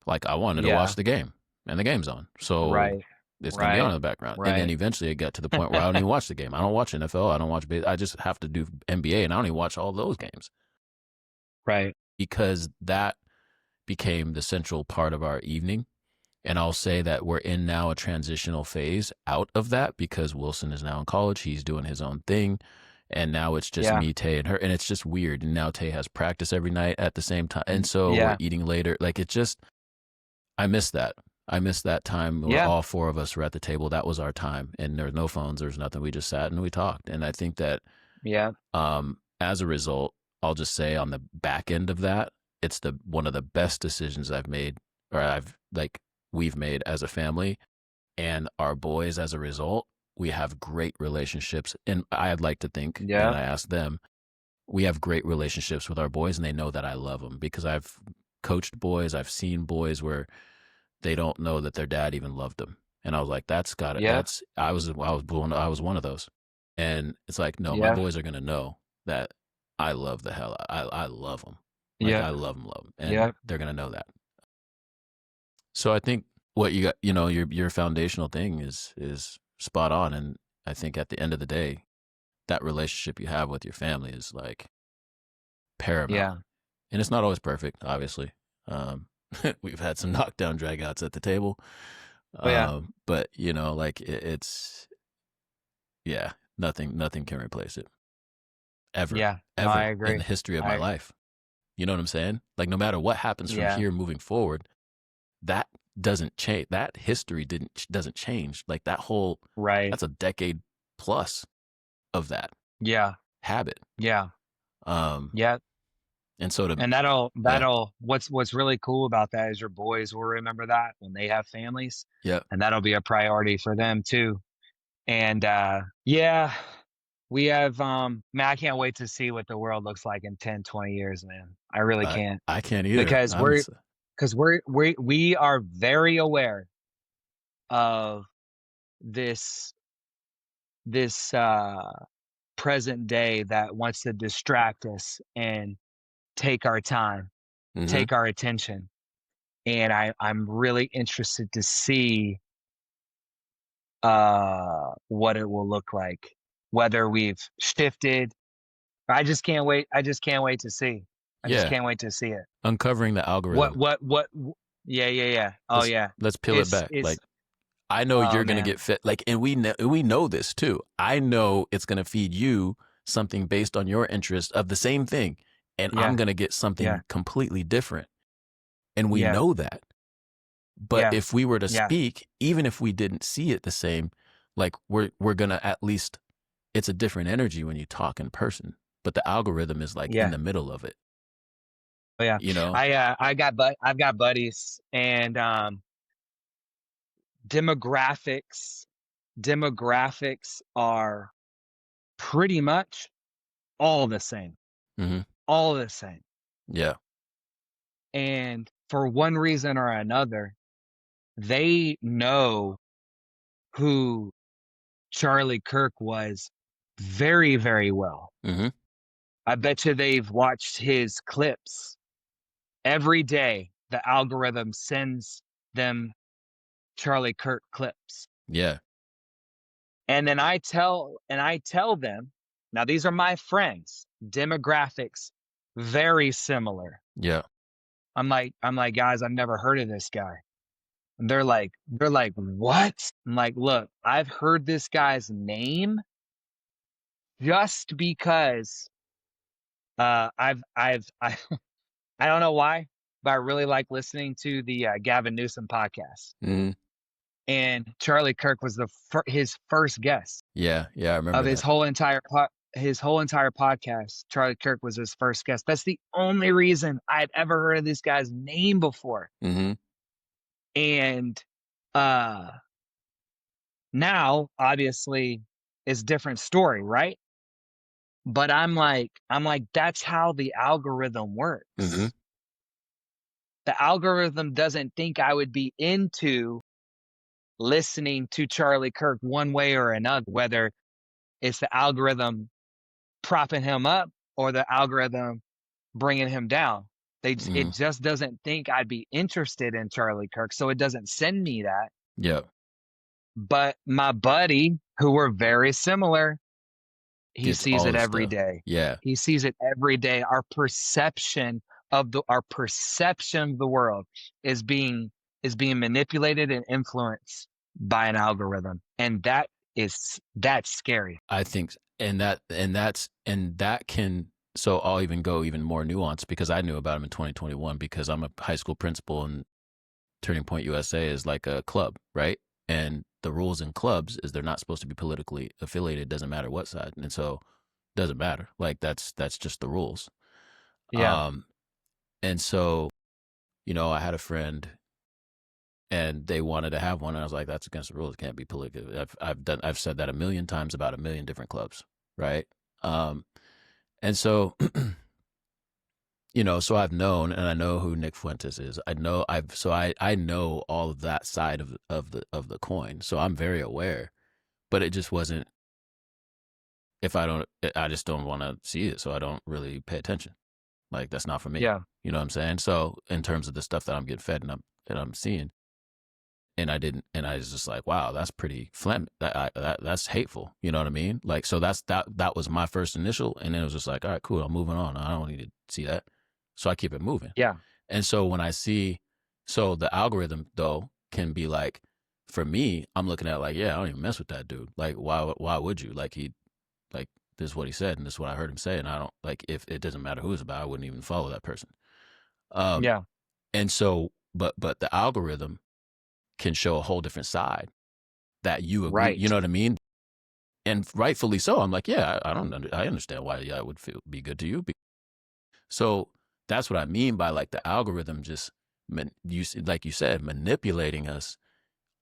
Speaker 1: Like I wanted to watch
Speaker 2: yeah.
Speaker 1: the game and the game's on. So
Speaker 2: Right,
Speaker 1: it's going to be on
Speaker 2: right,
Speaker 1: in the background. And then
Speaker 2: right.
Speaker 1: eventually it got to the point where I don't even watch the game. I don't watch NFL. I don't watch I just have to do NBA and I don't even watch all those games
Speaker 2: Right.
Speaker 1: because that became the central part of our evening. And I'll say that we're in now a transitional phase out of that because Wilson is now in college. He's doing his own thing. And now it's just
Speaker 2: Yeah,
Speaker 1: me, Tay, and her. And it's just weird. And now Tay has practice every night at the same time. And so we're
Speaker 2: yeah,
Speaker 1: eating later. Like it just, I miss that. I miss that time where
Speaker 2: yeah,
Speaker 1: all 4 of us were at the table. That was our time. And there was no phones. There was nothing. We just sat and we talked. And I think that
Speaker 2: yeah,
Speaker 1: as a result, I'll just say on the back end of that, it's the one of the best decisions I've made or we've made as a family and our boys as a result. We have great relationships. And I'd like to think, and
Speaker 2: yeah,
Speaker 1: I ask them, we have great relationships with our boys and they know that I love them because I've coached boys. I've seen boys where they don't know that their dad even loved them. And I was like, that's got it.
Speaker 2: Yeah.
Speaker 1: I was one of those. And it's like, no, my
Speaker 2: Yeah.
Speaker 1: boys are going to know that I love the hell. I love them. Like
Speaker 2: Yeah.
Speaker 1: I love them. And
Speaker 2: Yeah.
Speaker 1: they're going to know that. So I think what you got, your foundational thing is spot on. And I think at the end of the day, that relationship you have with your family is like paramount.
Speaker 2: Yeah.
Speaker 1: And it's not always perfect, obviously. We've had some knockdown dragouts at the table.
Speaker 2: Oh yeah.
Speaker 1: But like it's yeah, nothing can replace it. Ever.
Speaker 2: Yeah. No, I
Speaker 1: Ever in
Speaker 2: agree.
Speaker 1: the history of my
Speaker 2: I
Speaker 1: life. You know what I'm saying? Like no matter what happens from
Speaker 2: yeah.
Speaker 1: here moving forward, that doesn't change. That history doesn't change. Like
Speaker 2: Right.
Speaker 1: that's a decade plus of that
Speaker 2: Yeah.
Speaker 1: habit.
Speaker 2: Yeah.
Speaker 1: Um
Speaker 2: Yeah.
Speaker 1: and so to
Speaker 2: And
Speaker 1: yeah.
Speaker 2: what's really cool about that is your boys will remember that when they have families,
Speaker 1: Yeah.
Speaker 2: and that'll be a priority for them too. And yeah, we have man, I can't wait to see what the world looks like in 10, 20 years, man. I really
Speaker 1: I
Speaker 2: can't.
Speaker 1: I can't either.
Speaker 2: Because we are very aware of this this present day that wants to distract us and take our time,
Speaker 1: Mhm.
Speaker 2: take our attention. And I'm really interested to see what it will look like, whether we've shifted. I just can't wait to see. I just
Speaker 1: Yeah.
Speaker 2: can't wait to see it.
Speaker 1: Uncovering the algorithm.
Speaker 2: Yeah, yeah, yeah. Oh
Speaker 1: Let's
Speaker 2: yeah.
Speaker 1: let's peel it back.
Speaker 2: It's
Speaker 1: Like I know
Speaker 2: oh
Speaker 1: you're gonna
Speaker 2: man.
Speaker 1: get fit. Like, and we know this too. I know it's gonna feed you something based on your interest of the same thing, and I'm
Speaker 2: Yeah,
Speaker 1: gonna get
Speaker 2: yeah,
Speaker 1: something completely different. And we
Speaker 2: yeah,
Speaker 1: know that. But
Speaker 2: yeah,
Speaker 1: if we were to
Speaker 2: yeah,
Speaker 1: speak, even if we didn't see it the same, like we're gonna at least it's a different energy when you talk in person. But the algorithm is like in
Speaker 2: yeah.
Speaker 1: the middle of it.
Speaker 2: Oh yeah.
Speaker 1: You know?
Speaker 2: I've got buddies, and demographics demographics are pretty much all the same.
Speaker 1: Hmm.
Speaker 2: All the same.
Speaker 1: Yeah.
Speaker 2: And for one reason or another, they know who Charlie Kirk was very, very well.
Speaker 1: Hmm.
Speaker 2: I bet you they've watched his clips every day. The algorithm sends them Charlie Kirk clips.
Speaker 1: Yeah.
Speaker 2: And I tell them, now these are my friends, demographics very similar.
Speaker 1: Yeah.
Speaker 2: I'm like, guys, I've never heard of this guy. And they're like, what? I'm like, look, I've heard this guy's name just because I I don't know why, but I really like listening to the Gavin Newsom podcast.
Speaker 1: Hmm.
Speaker 2: And Charlie Kirk was his first guest
Speaker 1: Yeah. Yeah. I
Speaker 2: of
Speaker 1: remember that.
Speaker 2: his whole entire podcast. Charlie Kirk was his first guest. That's the only reason I'd ever heard of this guy's name before.
Speaker 1: Hmm.
Speaker 2: And uh now obviously it's different story, right? But I'm like, that's how the algorithm
Speaker 1: Hmm.
Speaker 2: works. The algorithm doesn't think I would be into listening to Charlie Kirk one way or another, whether it's the algorithm propping him up or the algorithm bringing him down. It
Speaker 1: Hmm.
Speaker 2: just doesn't think I'd be interested in Charlie Kirk, so it doesn't send me that.
Speaker 1: Yeah.
Speaker 2: But my buddy, who were very similar, he
Speaker 1: Gets
Speaker 2: sees
Speaker 1: all
Speaker 2: it
Speaker 1: the
Speaker 2: every
Speaker 1: stuff.
Speaker 2: day.
Speaker 1: Yeah.
Speaker 2: He sees it every day. Our perception of the world is being manipulated and influenced by an algorithm. And that's scary.
Speaker 1: I think, and that can. So I'll even go even more nuanced because I knew about him in 2021 because I'm a high school principal and Turning Point USA is like a club, right? And the rules in clubs is they're not supposed to be politically affiliated. Doesn't matter what side, and so doesn't matter. Like that's just the rules.
Speaker 2: Yeah.
Speaker 1: Um, and so I had a friend and they wanted to have one. And I was like, that's against the rules. It can't be political. I've said that a million times about a million different clubs, right? And so so I've known, and I know who Nick Fuentes is. I know all of that side of the coin. So I'm very aware, but it just wasn't. If I don't, I just don't want to see it, so I don't really pay attention. Like that's not for me.
Speaker 2: Yeah.
Speaker 1: You know what I'm saying? So in terms of the stuff that I'm getting fed and I'm seeing, and I didn't, and I was just like, wow, that's pretty that's hateful. You know what I mean? Like, so that was my first initial, and then it was just like, all right, cool, I'm moving on. I don't need to see that, so I keep it moving.
Speaker 2: Yeah.
Speaker 1: And so when I see, so the algorithm though can be like, for me, I'm looking at like, yeah, I don't even mess with that dude. Like, why would you? Like like this is what he said, and this is what I heard him say, and I don't like if it doesn't matter who it's about, I wouldn't even follow that person. Um,
Speaker 2: Yeah.
Speaker 1: and so, but the algorithm can show a whole different side that you agree. You
Speaker 2: Right.
Speaker 1: know what I mean? And rightfully so. I'm like, yeah, I understand why that would be good to you. So that's what I mean by like the algorithm just like you said, manipulating us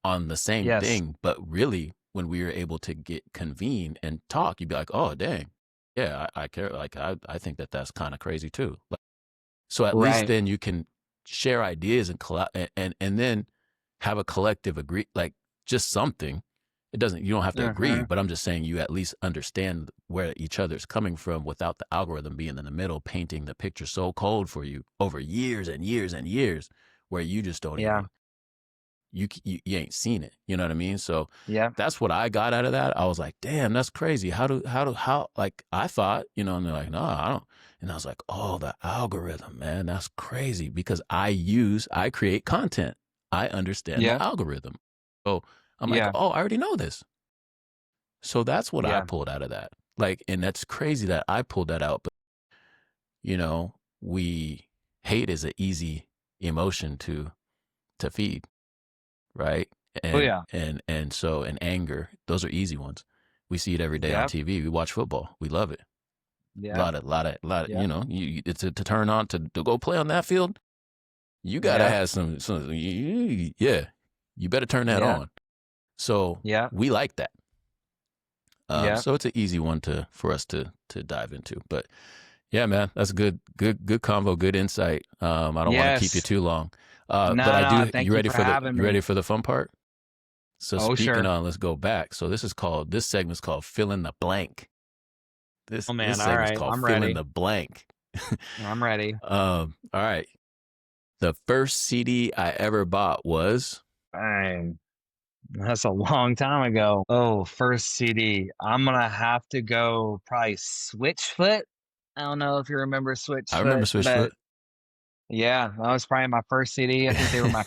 Speaker 1: on the same
Speaker 2: Yes.
Speaker 1: thing. But really, when we were able to convene and talk, you'd be like, oh dang, yeah, I care. Like I think that's kind of crazy too. Like, so at least
Speaker 2: Right.
Speaker 1: then you can share ideas and and then have a collective agree, like just something. It doesn't, you don't have to agree,
Speaker 2: Uh-huh.
Speaker 1: but I'm just saying you at least understand where each other's coming from without the algorithm being in the middle, painting the picture so cold for you over years and years and years, where you just don't
Speaker 2: Yeah.
Speaker 1: even, you ain't seen it. You know what I mean? So
Speaker 2: Yeah.
Speaker 1: that's what I got out of that. I was like, damn, that's crazy. How, like I thought, and they're like, no, I don't. And I was like, oh, the algorithm, man, that's crazy because I create content. I understand
Speaker 2: Yeah.
Speaker 1: the algorithm. So I'm like,
Speaker 2: Yeah.
Speaker 1: oh, I already know this. So that's what I
Speaker 2: Yeah.
Speaker 1: pulled out of that. Like, and that's crazy that I pulled that out. But, we hate is an easy emotion to feed, right?
Speaker 2: Oh
Speaker 1: And
Speaker 2: yeah.
Speaker 1: and so and anger, those are easy ones. We see it every day on
Speaker 2: Yeah.
Speaker 1: TV. We watch football. We love it.
Speaker 2: Yeah.
Speaker 1: Lot of,
Speaker 2: Yeah.
Speaker 1: to turn on to go play on that field. You gotta
Speaker 2: Yeah.
Speaker 1: have yeah. You better turn that
Speaker 2: Yeah.
Speaker 1: on. So
Speaker 2: Yeah.
Speaker 1: we like that.
Speaker 2: Yeah.
Speaker 1: So it's an easy one for us to dive into. But yeah, man, that's a good convo, good insight. I don't want to keep you
Speaker 2: Yes.
Speaker 1: too long. But
Speaker 2: No,
Speaker 1: I
Speaker 2: no.
Speaker 1: do.
Speaker 2: Thank you for having
Speaker 1: You ready
Speaker 2: me.
Speaker 1: for the fun part? So
Speaker 2: Oh,
Speaker 1: speaking
Speaker 2: sure.
Speaker 1: on, let's go back. So this segment's called fill in the blank.
Speaker 2: Oh
Speaker 1: This
Speaker 2: man. All
Speaker 1: segment's
Speaker 2: right.
Speaker 1: called
Speaker 2: I'm
Speaker 1: fill in
Speaker 2: ready.
Speaker 1: the blank.
Speaker 2: I'm ready.
Speaker 1: All right. The first CD I ever bought was.
Speaker 2: Dang. That's a long time ago. Oh, first CD. I'm gonna have to go probably Switchfoot. I don't know if you remember
Speaker 1: I remember
Speaker 2: Switchfoot,
Speaker 1: Switchfoot.
Speaker 2: but yeah, that was probably my first CD. I think they were my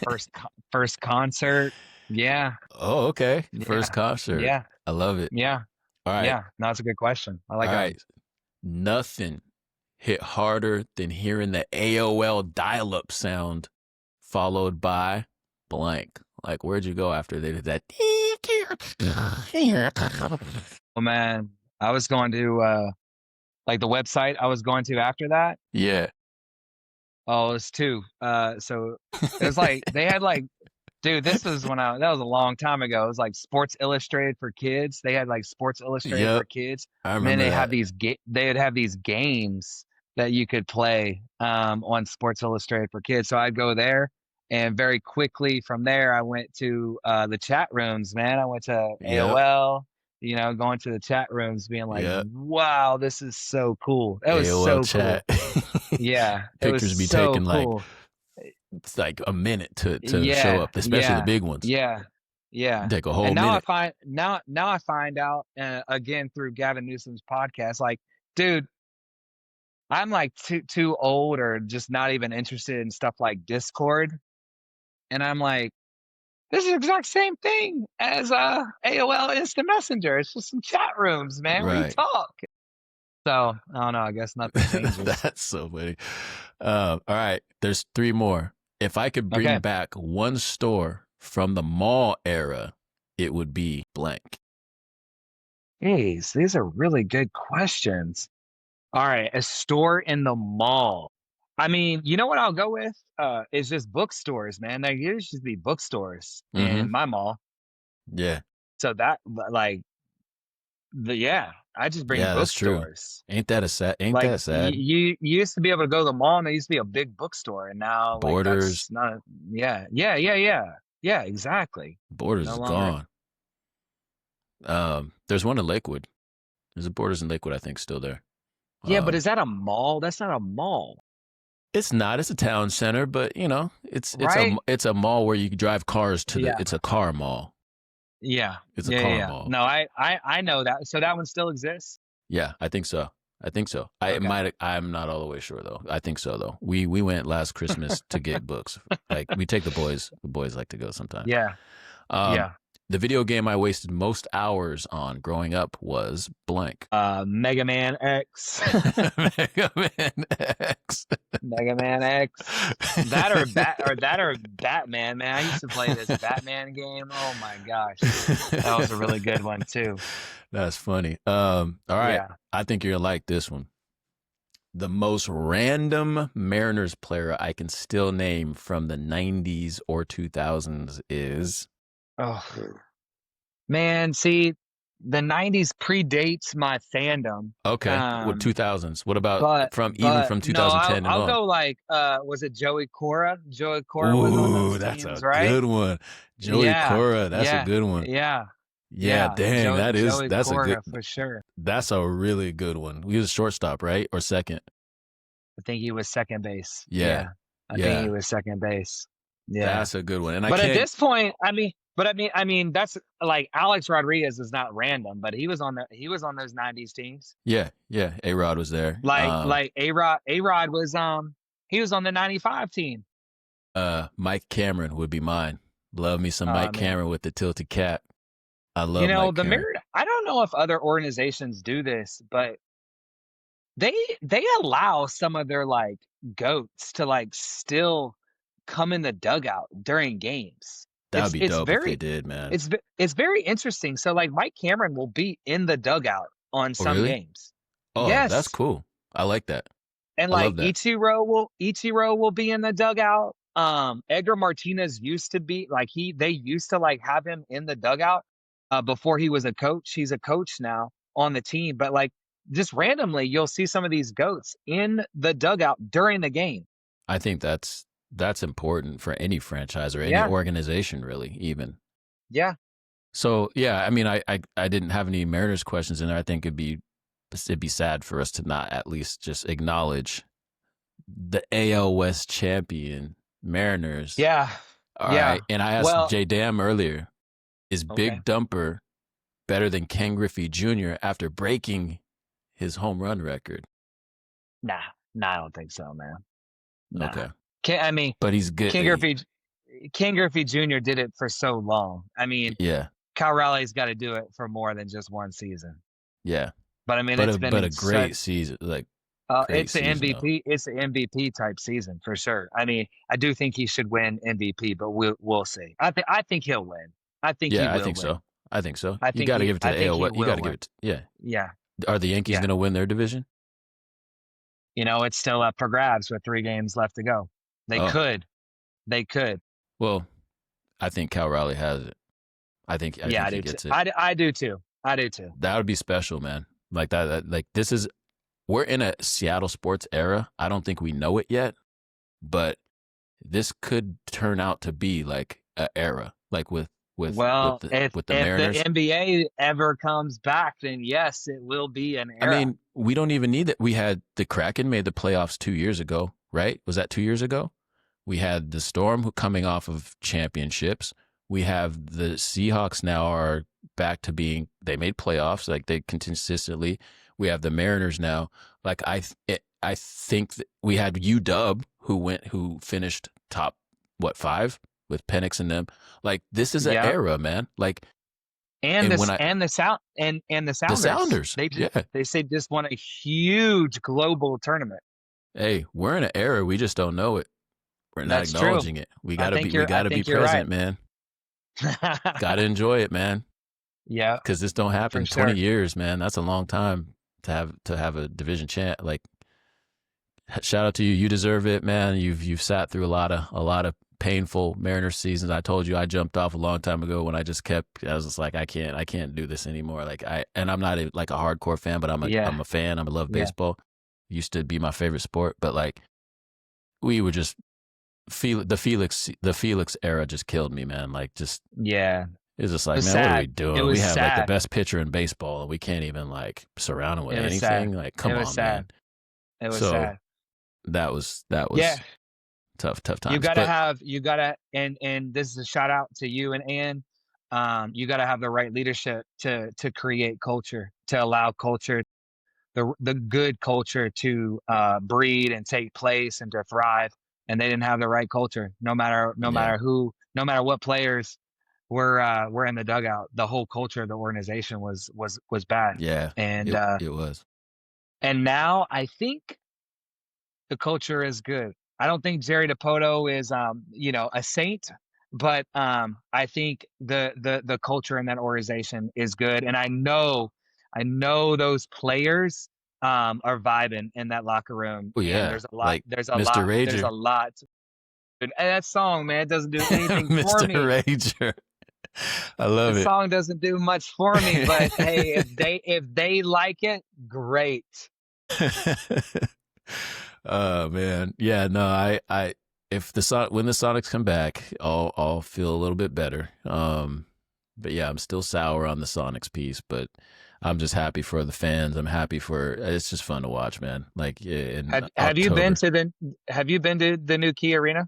Speaker 2: first concert. Yeah,
Speaker 1: Oh, okay. First
Speaker 2: yeah,
Speaker 1: concert.
Speaker 2: yeah,
Speaker 1: I love it.
Speaker 2: yeah,
Speaker 1: All right.
Speaker 2: yeah. No, that's a good question. I
Speaker 1: All
Speaker 2: like that one.
Speaker 1: right. Nothing hit harder than hearing the AOL dial-up sound followed by blank. Like, where'd you go after they did that?
Speaker 2: Oh man, I was going to like the website I was going to after that.
Speaker 1: Yeah.
Speaker 2: Oh, it was two. So it was like they had like, dude, this was that was a long time ago. It was like Sports Illustrated for kids. They had like Sports Illustrated for
Speaker 1: Yep.
Speaker 2: kids,
Speaker 1: I
Speaker 2: and then
Speaker 1: remember that.
Speaker 2: they would have these games that you could play on Sports Illustrated for kids. So I'd go there, and very quickly from there I went to the chat rooms. Man, I went to
Speaker 1: Yep.
Speaker 2: AOL. Going to the chat rooms, being like,
Speaker 1: Yep.
Speaker 2: "Wow, this is so cool." That was
Speaker 1: AOL
Speaker 2: so
Speaker 1: chat.
Speaker 2: cool. Yeah, it was
Speaker 1: Pictures be
Speaker 2: so
Speaker 1: taking like
Speaker 2: cool.
Speaker 1: it's like a minute to show
Speaker 2: Yeah,
Speaker 1: up, especially the
Speaker 2: yeah,
Speaker 1: big ones.
Speaker 2: yeah, yeah.
Speaker 1: Take a
Speaker 2: And
Speaker 1: whole
Speaker 2: now I
Speaker 1: minute.
Speaker 2: find now I find out again through Gavin Newsom's podcast, like, dude, I'm like too old or just not even interested in stuff like Discord, and I'm like, this is the exact same thing as AOL Instant Messenger. It's just some chat rooms, man, where you
Speaker 1: Right.
Speaker 2: talk. So I don't know. I guess nothing changes.
Speaker 1: That's so funny. All right. There's three more. If I could bring
Speaker 2: Okay.
Speaker 1: back one store from the mall era, it would be blank.
Speaker 2: Jeez, these are really good questions. All right, a store in the mall. I mean, you know what I'll go with? Is just bookstores, man. There used to be bookstores
Speaker 1: Mm-hmm.
Speaker 2: in my mall.
Speaker 1: Yeah.
Speaker 2: So that like yeah. I just bring
Speaker 1: Yeah, that's true.
Speaker 2: bookstores.
Speaker 1: Ain't that a sad? Ain't
Speaker 2: Like
Speaker 1: that sad?
Speaker 2: you used to be able to go to the mall and there used to be a big bookstore, and now like
Speaker 1: Borders,
Speaker 2: that's not. Yeah, exactly.
Speaker 1: Borders
Speaker 2: No
Speaker 1: is
Speaker 2: longer.
Speaker 1: gone. There's one in Lakewood. There's a Borders in Lakewood, I think, still there.
Speaker 2: Yeah, but
Speaker 1: Um,
Speaker 2: is that a mall? That's not a mall,
Speaker 1: it's not. It's a town center, but you know,
Speaker 2: right?
Speaker 1: it's a mall where you drive cars to the.
Speaker 2: Yeah,
Speaker 1: It's a car mall. It's a car
Speaker 2: yeah.
Speaker 1: mall.
Speaker 2: No, I know that. So that one still exists.
Speaker 1: Yeah, I think so. I think so. I
Speaker 2: Okay.
Speaker 1: might. I'm not all the way sure though. I think so though. We went last Christmas to get books. Like we take the boys. The boys like to go sometimes.
Speaker 2: Yeah,
Speaker 1: Um,
Speaker 2: yeah.
Speaker 1: the video game I wasted most hours on growing up was blank.
Speaker 2: Mega Man X.
Speaker 1: Mega Man X.
Speaker 2: Mega Man X. That or Batman, man. I used to play this Batman game. Oh my gosh. That was a really good one too.
Speaker 1: That's funny. All right.
Speaker 2: Yeah.
Speaker 1: I think you're gonna like this one. The most random Mariners player I can still name from the 90s or 2000s is.
Speaker 2: Oh man, see, the 90s predates my fandom.
Speaker 1: Okay. What 2000s? What about
Speaker 2: But
Speaker 1: even
Speaker 2: but
Speaker 1: from
Speaker 2: no,
Speaker 1: 2010 and
Speaker 2: I'll
Speaker 1: on?
Speaker 2: go like was it Joey Cora? Joey Cora was on
Speaker 1: Ooh,
Speaker 2: those
Speaker 1: that's a
Speaker 2: teams, right?
Speaker 1: good one. Joey
Speaker 2: Yeah,
Speaker 1: Cora, that's a
Speaker 2: yeah,
Speaker 1: good one.
Speaker 2: yeah,
Speaker 1: Yeah, dang,
Speaker 2: Joey
Speaker 1: that's a good
Speaker 2: Cora for sure.
Speaker 1: that's a really good one. He was a shortstop, right? Or second?
Speaker 2: I think he was second base.
Speaker 1: Yeah.
Speaker 2: Yeah, I think he
Speaker 1: Yeah.
Speaker 2: was second base. Yeah,
Speaker 1: That's a good one. And I
Speaker 2: but at
Speaker 1: can't.
Speaker 2: this point, I mean, that's like Alex Rodriguez is not random, but he was on those '90s teams.
Speaker 1: Yeah, yeah. A-Rod was there.
Speaker 2: Like A-Rod was he was on the '95 team.
Speaker 1: Mike Cameron would be mine. Love me some Mike
Speaker 2: Man,
Speaker 1: Cameron with the tilted cap. I
Speaker 2: you
Speaker 1: love
Speaker 2: know
Speaker 1: Mike
Speaker 2: the
Speaker 1: Cameron.
Speaker 2: Merit. I don't know if other organizations do this, but they they allow some of their like goats to like still come in the dugout during games.
Speaker 1: That would be
Speaker 2: It's
Speaker 1: dope if they
Speaker 2: very
Speaker 1: did, man.
Speaker 2: it's very interesting. So like Mike Cameron will be in the dugout on
Speaker 1: Oh,
Speaker 2: some
Speaker 1: really?
Speaker 2: games.
Speaker 1: Oh, that's
Speaker 2: Yes.
Speaker 1: cool. I like that.
Speaker 2: And
Speaker 1: I love
Speaker 2: like
Speaker 1: that.
Speaker 2: Ichiro will be in the dugout. Edgar Martinez used to be like they used to like have him in the dugout before he was a coach. He's a coach now on the team, but like just randomly you'll see some of these goats in the dugout during the game.
Speaker 1: I think that's important for any franchise or any
Speaker 2: Yeah.
Speaker 1: organization, really, even.
Speaker 2: Yeah.
Speaker 1: So yeah, I mean, I didn't have any Mariners questions in there. I think it'd be sad for us to not at least just acknowledge the AL West champion Mariners.
Speaker 2: Yeah.
Speaker 1: All
Speaker 2: Yeah.
Speaker 1: right, and I asked
Speaker 2: Well,
Speaker 1: Jay Dam earlier, is
Speaker 2: okay.
Speaker 1: Big Dumper better than Ken Griffey Jr. after breaking his home run record?
Speaker 2: Nah, I don't think so, man. Nah.
Speaker 1: Okay,
Speaker 2: I mean,
Speaker 1: but he's good.
Speaker 2: King Griffey Jr. did it for so long. I mean,
Speaker 1: Yeah,
Speaker 2: Cal Raleigh's got to do it for more than just one season.
Speaker 1: yeah,
Speaker 2: But I mean,
Speaker 1: but
Speaker 2: it's been
Speaker 1: a great season, like great
Speaker 2: it's the
Speaker 1: season though.
Speaker 2: MVP. It's the MVP type season for sure. I mean, I do think he should win MVP, but we'll see. I think he'll win. I think he
Speaker 1: Yeah, I
Speaker 2: will
Speaker 1: think
Speaker 2: win.
Speaker 1: so. I think so.
Speaker 2: I
Speaker 1: You
Speaker 2: think
Speaker 1: got to
Speaker 2: he.
Speaker 1: give it to
Speaker 2: I
Speaker 1: the
Speaker 2: think
Speaker 1: AL
Speaker 2: he
Speaker 1: West. You
Speaker 2: will
Speaker 1: got to give
Speaker 2: win.
Speaker 1: it. Yeah.
Speaker 2: Yeah,
Speaker 1: Are the Yankees
Speaker 2: yeah.
Speaker 1: going to win their division?
Speaker 2: You know, it's still up for grabs with 3 games left to go. They
Speaker 1: Oh,
Speaker 2: could. They could.
Speaker 1: well, I think Cal Raleigh has it. I
Speaker 2: Yeah,
Speaker 1: think
Speaker 2: I
Speaker 1: he
Speaker 2: do too.
Speaker 1: gets it.
Speaker 2: I do too. I do too.
Speaker 1: That would be special, man. Like like this is we're in a Seattle sports era. I don't think we know it yet, but this could turn out to be like an era, like
Speaker 2: Well,
Speaker 1: with the
Speaker 2: if the
Speaker 1: Mariners.
Speaker 2: NBA ever comes back, then yes, it will be an
Speaker 1: I
Speaker 2: era.
Speaker 1: mean, we don't even need that. We had the Kraken made the playoffs 2 years ago, right? Was that 2 years ago? We had the Storm coming off of championships. We have the Seahawks now are back to being, they made playoffs, like they consistently. We have the Mariners now. Like I think that we had UW who finished top, what, 5 with Penix and them. Like this is an
Speaker 2: Yeah.
Speaker 1: era, man. Like,
Speaker 2: And
Speaker 1: and when I,
Speaker 2: the
Speaker 1: the
Speaker 2: Sounders.
Speaker 1: Sounders, yeah.
Speaker 2: They say just won a huge global tournament.
Speaker 1: Hey, we're in an era. We just don't know it. We're not
Speaker 2: That's true.
Speaker 1: acknowledging it. We
Speaker 2: I
Speaker 1: gotta
Speaker 2: think
Speaker 1: be. We
Speaker 2: you're I
Speaker 1: gotta be
Speaker 2: think you're
Speaker 1: present,
Speaker 2: right.
Speaker 1: man. Gotta enjoy it, man.
Speaker 2: Yeah,
Speaker 1: Because this don't happen.
Speaker 2: for
Speaker 1: 20
Speaker 2: sure.
Speaker 1: years, man. That's a long time to have a division champ. Like, shout out to you. You deserve it, man. You've sat through a lot of painful Mariners seasons. I told you I jumped off a long time ago when I just kept. I was just like, I can't do this anymore. And I'm not like a hardcore fan, but
Speaker 2: Yeah.
Speaker 1: I'm a fan. I love
Speaker 2: Yeah.
Speaker 1: baseball. Used to be my favorite sport, but like we were just the Felix era just killed me, man. Like just
Speaker 2: Yeah.
Speaker 1: it's just
Speaker 2: It
Speaker 1: like,
Speaker 2: was
Speaker 1: man, what are we
Speaker 2: sad. It
Speaker 1: doing? We
Speaker 2: was
Speaker 1: have like the
Speaker 2: sad.
Speaker 1: best pitcher in baseball, and we can't even like surround him with
Speaker 2: It was sad.
Speaker 1: anything. Like,
Speaker 2: It
Speaker 1: come
Speaker 2: was
Speaker 1: on, man.
Speaker 2: sad. It was
Speaker 1: So
Speaker 2: sad.
Speaker 1: that
Speaker 2: Yeah.
Speaker 1: was tough
Speaker 2: You
Speaker 1: times.
Speaker 2: gotta
Speaker 1: But
Speaker 2: have you gotta and this is a shout out to you and Ann. You gotta have the right leadership to create culture, to allow culture, the good culture to breed and take place and to thrive. And they didn't have the right culture. No
Speaker 1: yeah,
Speaker 2: matter who, no matter what players were in the dugout, the whole culture of the organization was bad.
Speaker 1: yeah,
Speaker 2: And
Speaker 1: it was.
Speaker 2: and now I think the culture is good. I don't think Jerry DePoto is a saint, but I think the culture in that organization is good. And I know those players are vibing in that locker room.
Speaker 1: Oh
Speaker 2: And
Speaker 1: yeah, like Mr.
Speaker 2: there's a
Speaker 1: Rager,
Speaker 2: lot. And that song, man, it doesn't do anything for
Speaker 1: Mr.
Speaker 2: me.
Speaker 1: Rager. I
Speaker 2: The
Speaker 1: love it.
Speaker 2: song doesn't do much for me, but hey, if they like it, great.
Speaker 1: Oh man, yeah. No, I if when the Sonics come back, I'll feel a little bit better. But yeah, I'm still sour on the Sonics piece, but I'm just happy for the fans. I'm happy for it's just fun to watch, man. Like in
Speaker 2: Have you been
Speaker 1: October,
Speaker 2: to the new Key Arena?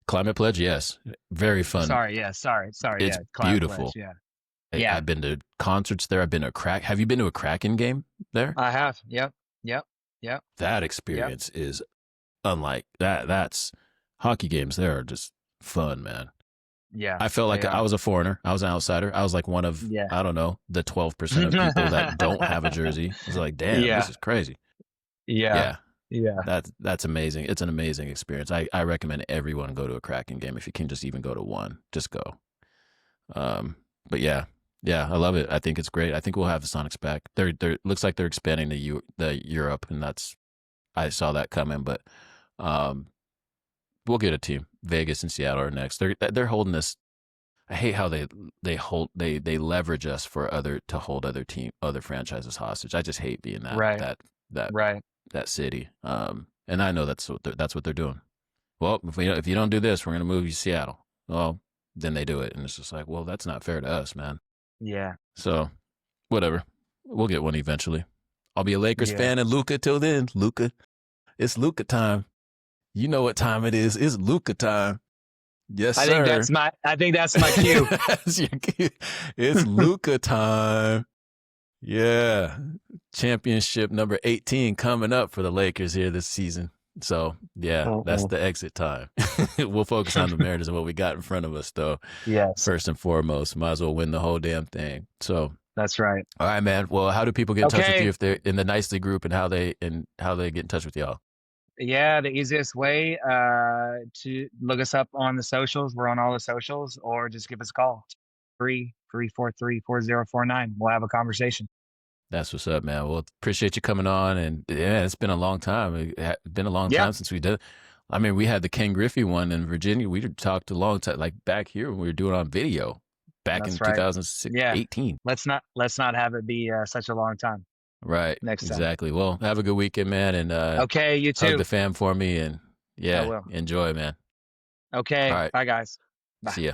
Speaker 1: Climate Pledge, yes, very fun.
Speaker 2: Sorry,
Speaker 1: It's
Speaker 2: yeah, Cloud Pledge,
Speaker 1: beautiful.
Speaker 2: yeah. Yeah,
Speaker 1: I've been to concerts there. I've been to Have you been to a Kraken game there?
Speaker 2: I have. Yep, yep, yep,
Speaker 1: That
Speaker 2: yep.
Speaker 1: experience is unlike that. That's hockey games there are just fun, man.
Speaker 2: Yeah,
Speaker 1: I felt
Speaker 2: they
Speaker 1: like I
Speaker 2: are.
Speaker 1: was a foreigner. I was an outsider. I was like one of,
Speaker 2: Yeah.
Speaker 1: I don't know, the 12% of people that don't have a jersey. I was like, damn,
Speaker 2: Yeah,
Speaker 1: this is crazy.
Speaker 2: yeah,
Speaker 1: Yeah,
Speaker 2: yeah,
Speaker 1: that's amazing. It's an amazing experience. I recommend everyone go to a Kraken game if you can just even go to one. Just go. Um, but yeah, I love it. I think it's great. I think we'll have the Sonics back. They're looks like they're expanding the Europe, and I saw that coming. But um, we'll get a team. Vegas and Seattle are next. They're holding this. I hate how they leverage us for to hold other franchises hostage. I just hate being
Speaker 2: right,
Speaker 1: that
Speaker 2: right.
Speaker 1: that city. And I know that's what they're doing. Well, if you don't do this, we're gonna move you to Seattle. Well, then they do it, and it's just like, well, that's not fair to us, man.
Speaker 2: Yeah,
Speaker 1: So whatever, we'll get one eventually. I'll be a Lakers
Speaker 2: yeah.
Speaker 1: fan and Luca till then. Luca, it's Luca time. You know what time it is. It's Luca time. Yes, sir.
Speaker 2: I think that's my cue.
Speaker 1: That's your cue. It's Luca time. Yeah. Championship number 18 coming up for the Lakers here this season. So, yeah, that's the exit time. We'll focus on the Mariners and what we got in front of us, though.
Speaker 2: Yes,
Speaker 1: First and foremost, might as well win the whole damn thing. So,
Speaker 2: that's right.
Speaker 1: all right, man. Well, how do people get in touch with
Speaker 2: Okay.
Speaker 1: you if they're in the Nicely group and how they get in touch with y'all?
Speaker 2: Yeah, the easiest way to look us up on the socials. We're on all the socials, or just give us a call. 343-4049. We'll have a conversation.
Speaker 1: That's what's up, man. Well, appreciate you coming on. And yeah, it's been a long time. It's been a long
Speaker 2: Yeah,
Speaker 1: time since we did. I mean, we had the Ken Griffey one in Virginia. We talked a long time, like back here when we were doing it on video back in
Speaker 2: that's right.
Speaker 1: 2018.
Speaker 2: Let's not have it be such a long time
Speaker 1: Right.
Speaker 2: next time.
Speaker 1: Exactly. Well, have a good weekend, man. And
Speaker 2: Okay, you
Speaker 1: hug
Speaker 2: too.
Speaker 1: the fam for me. And
Speaker 2: I
Speaker 1: yeah,
Speaker 2: will.
Speaker 1: enjoy, man.
Speaker 2: Okay,
Speaker 1: All right.
Speaker 2: bye guys.
Speaker 1: See
Speaker 2: Bye.
Speaker 1: ya.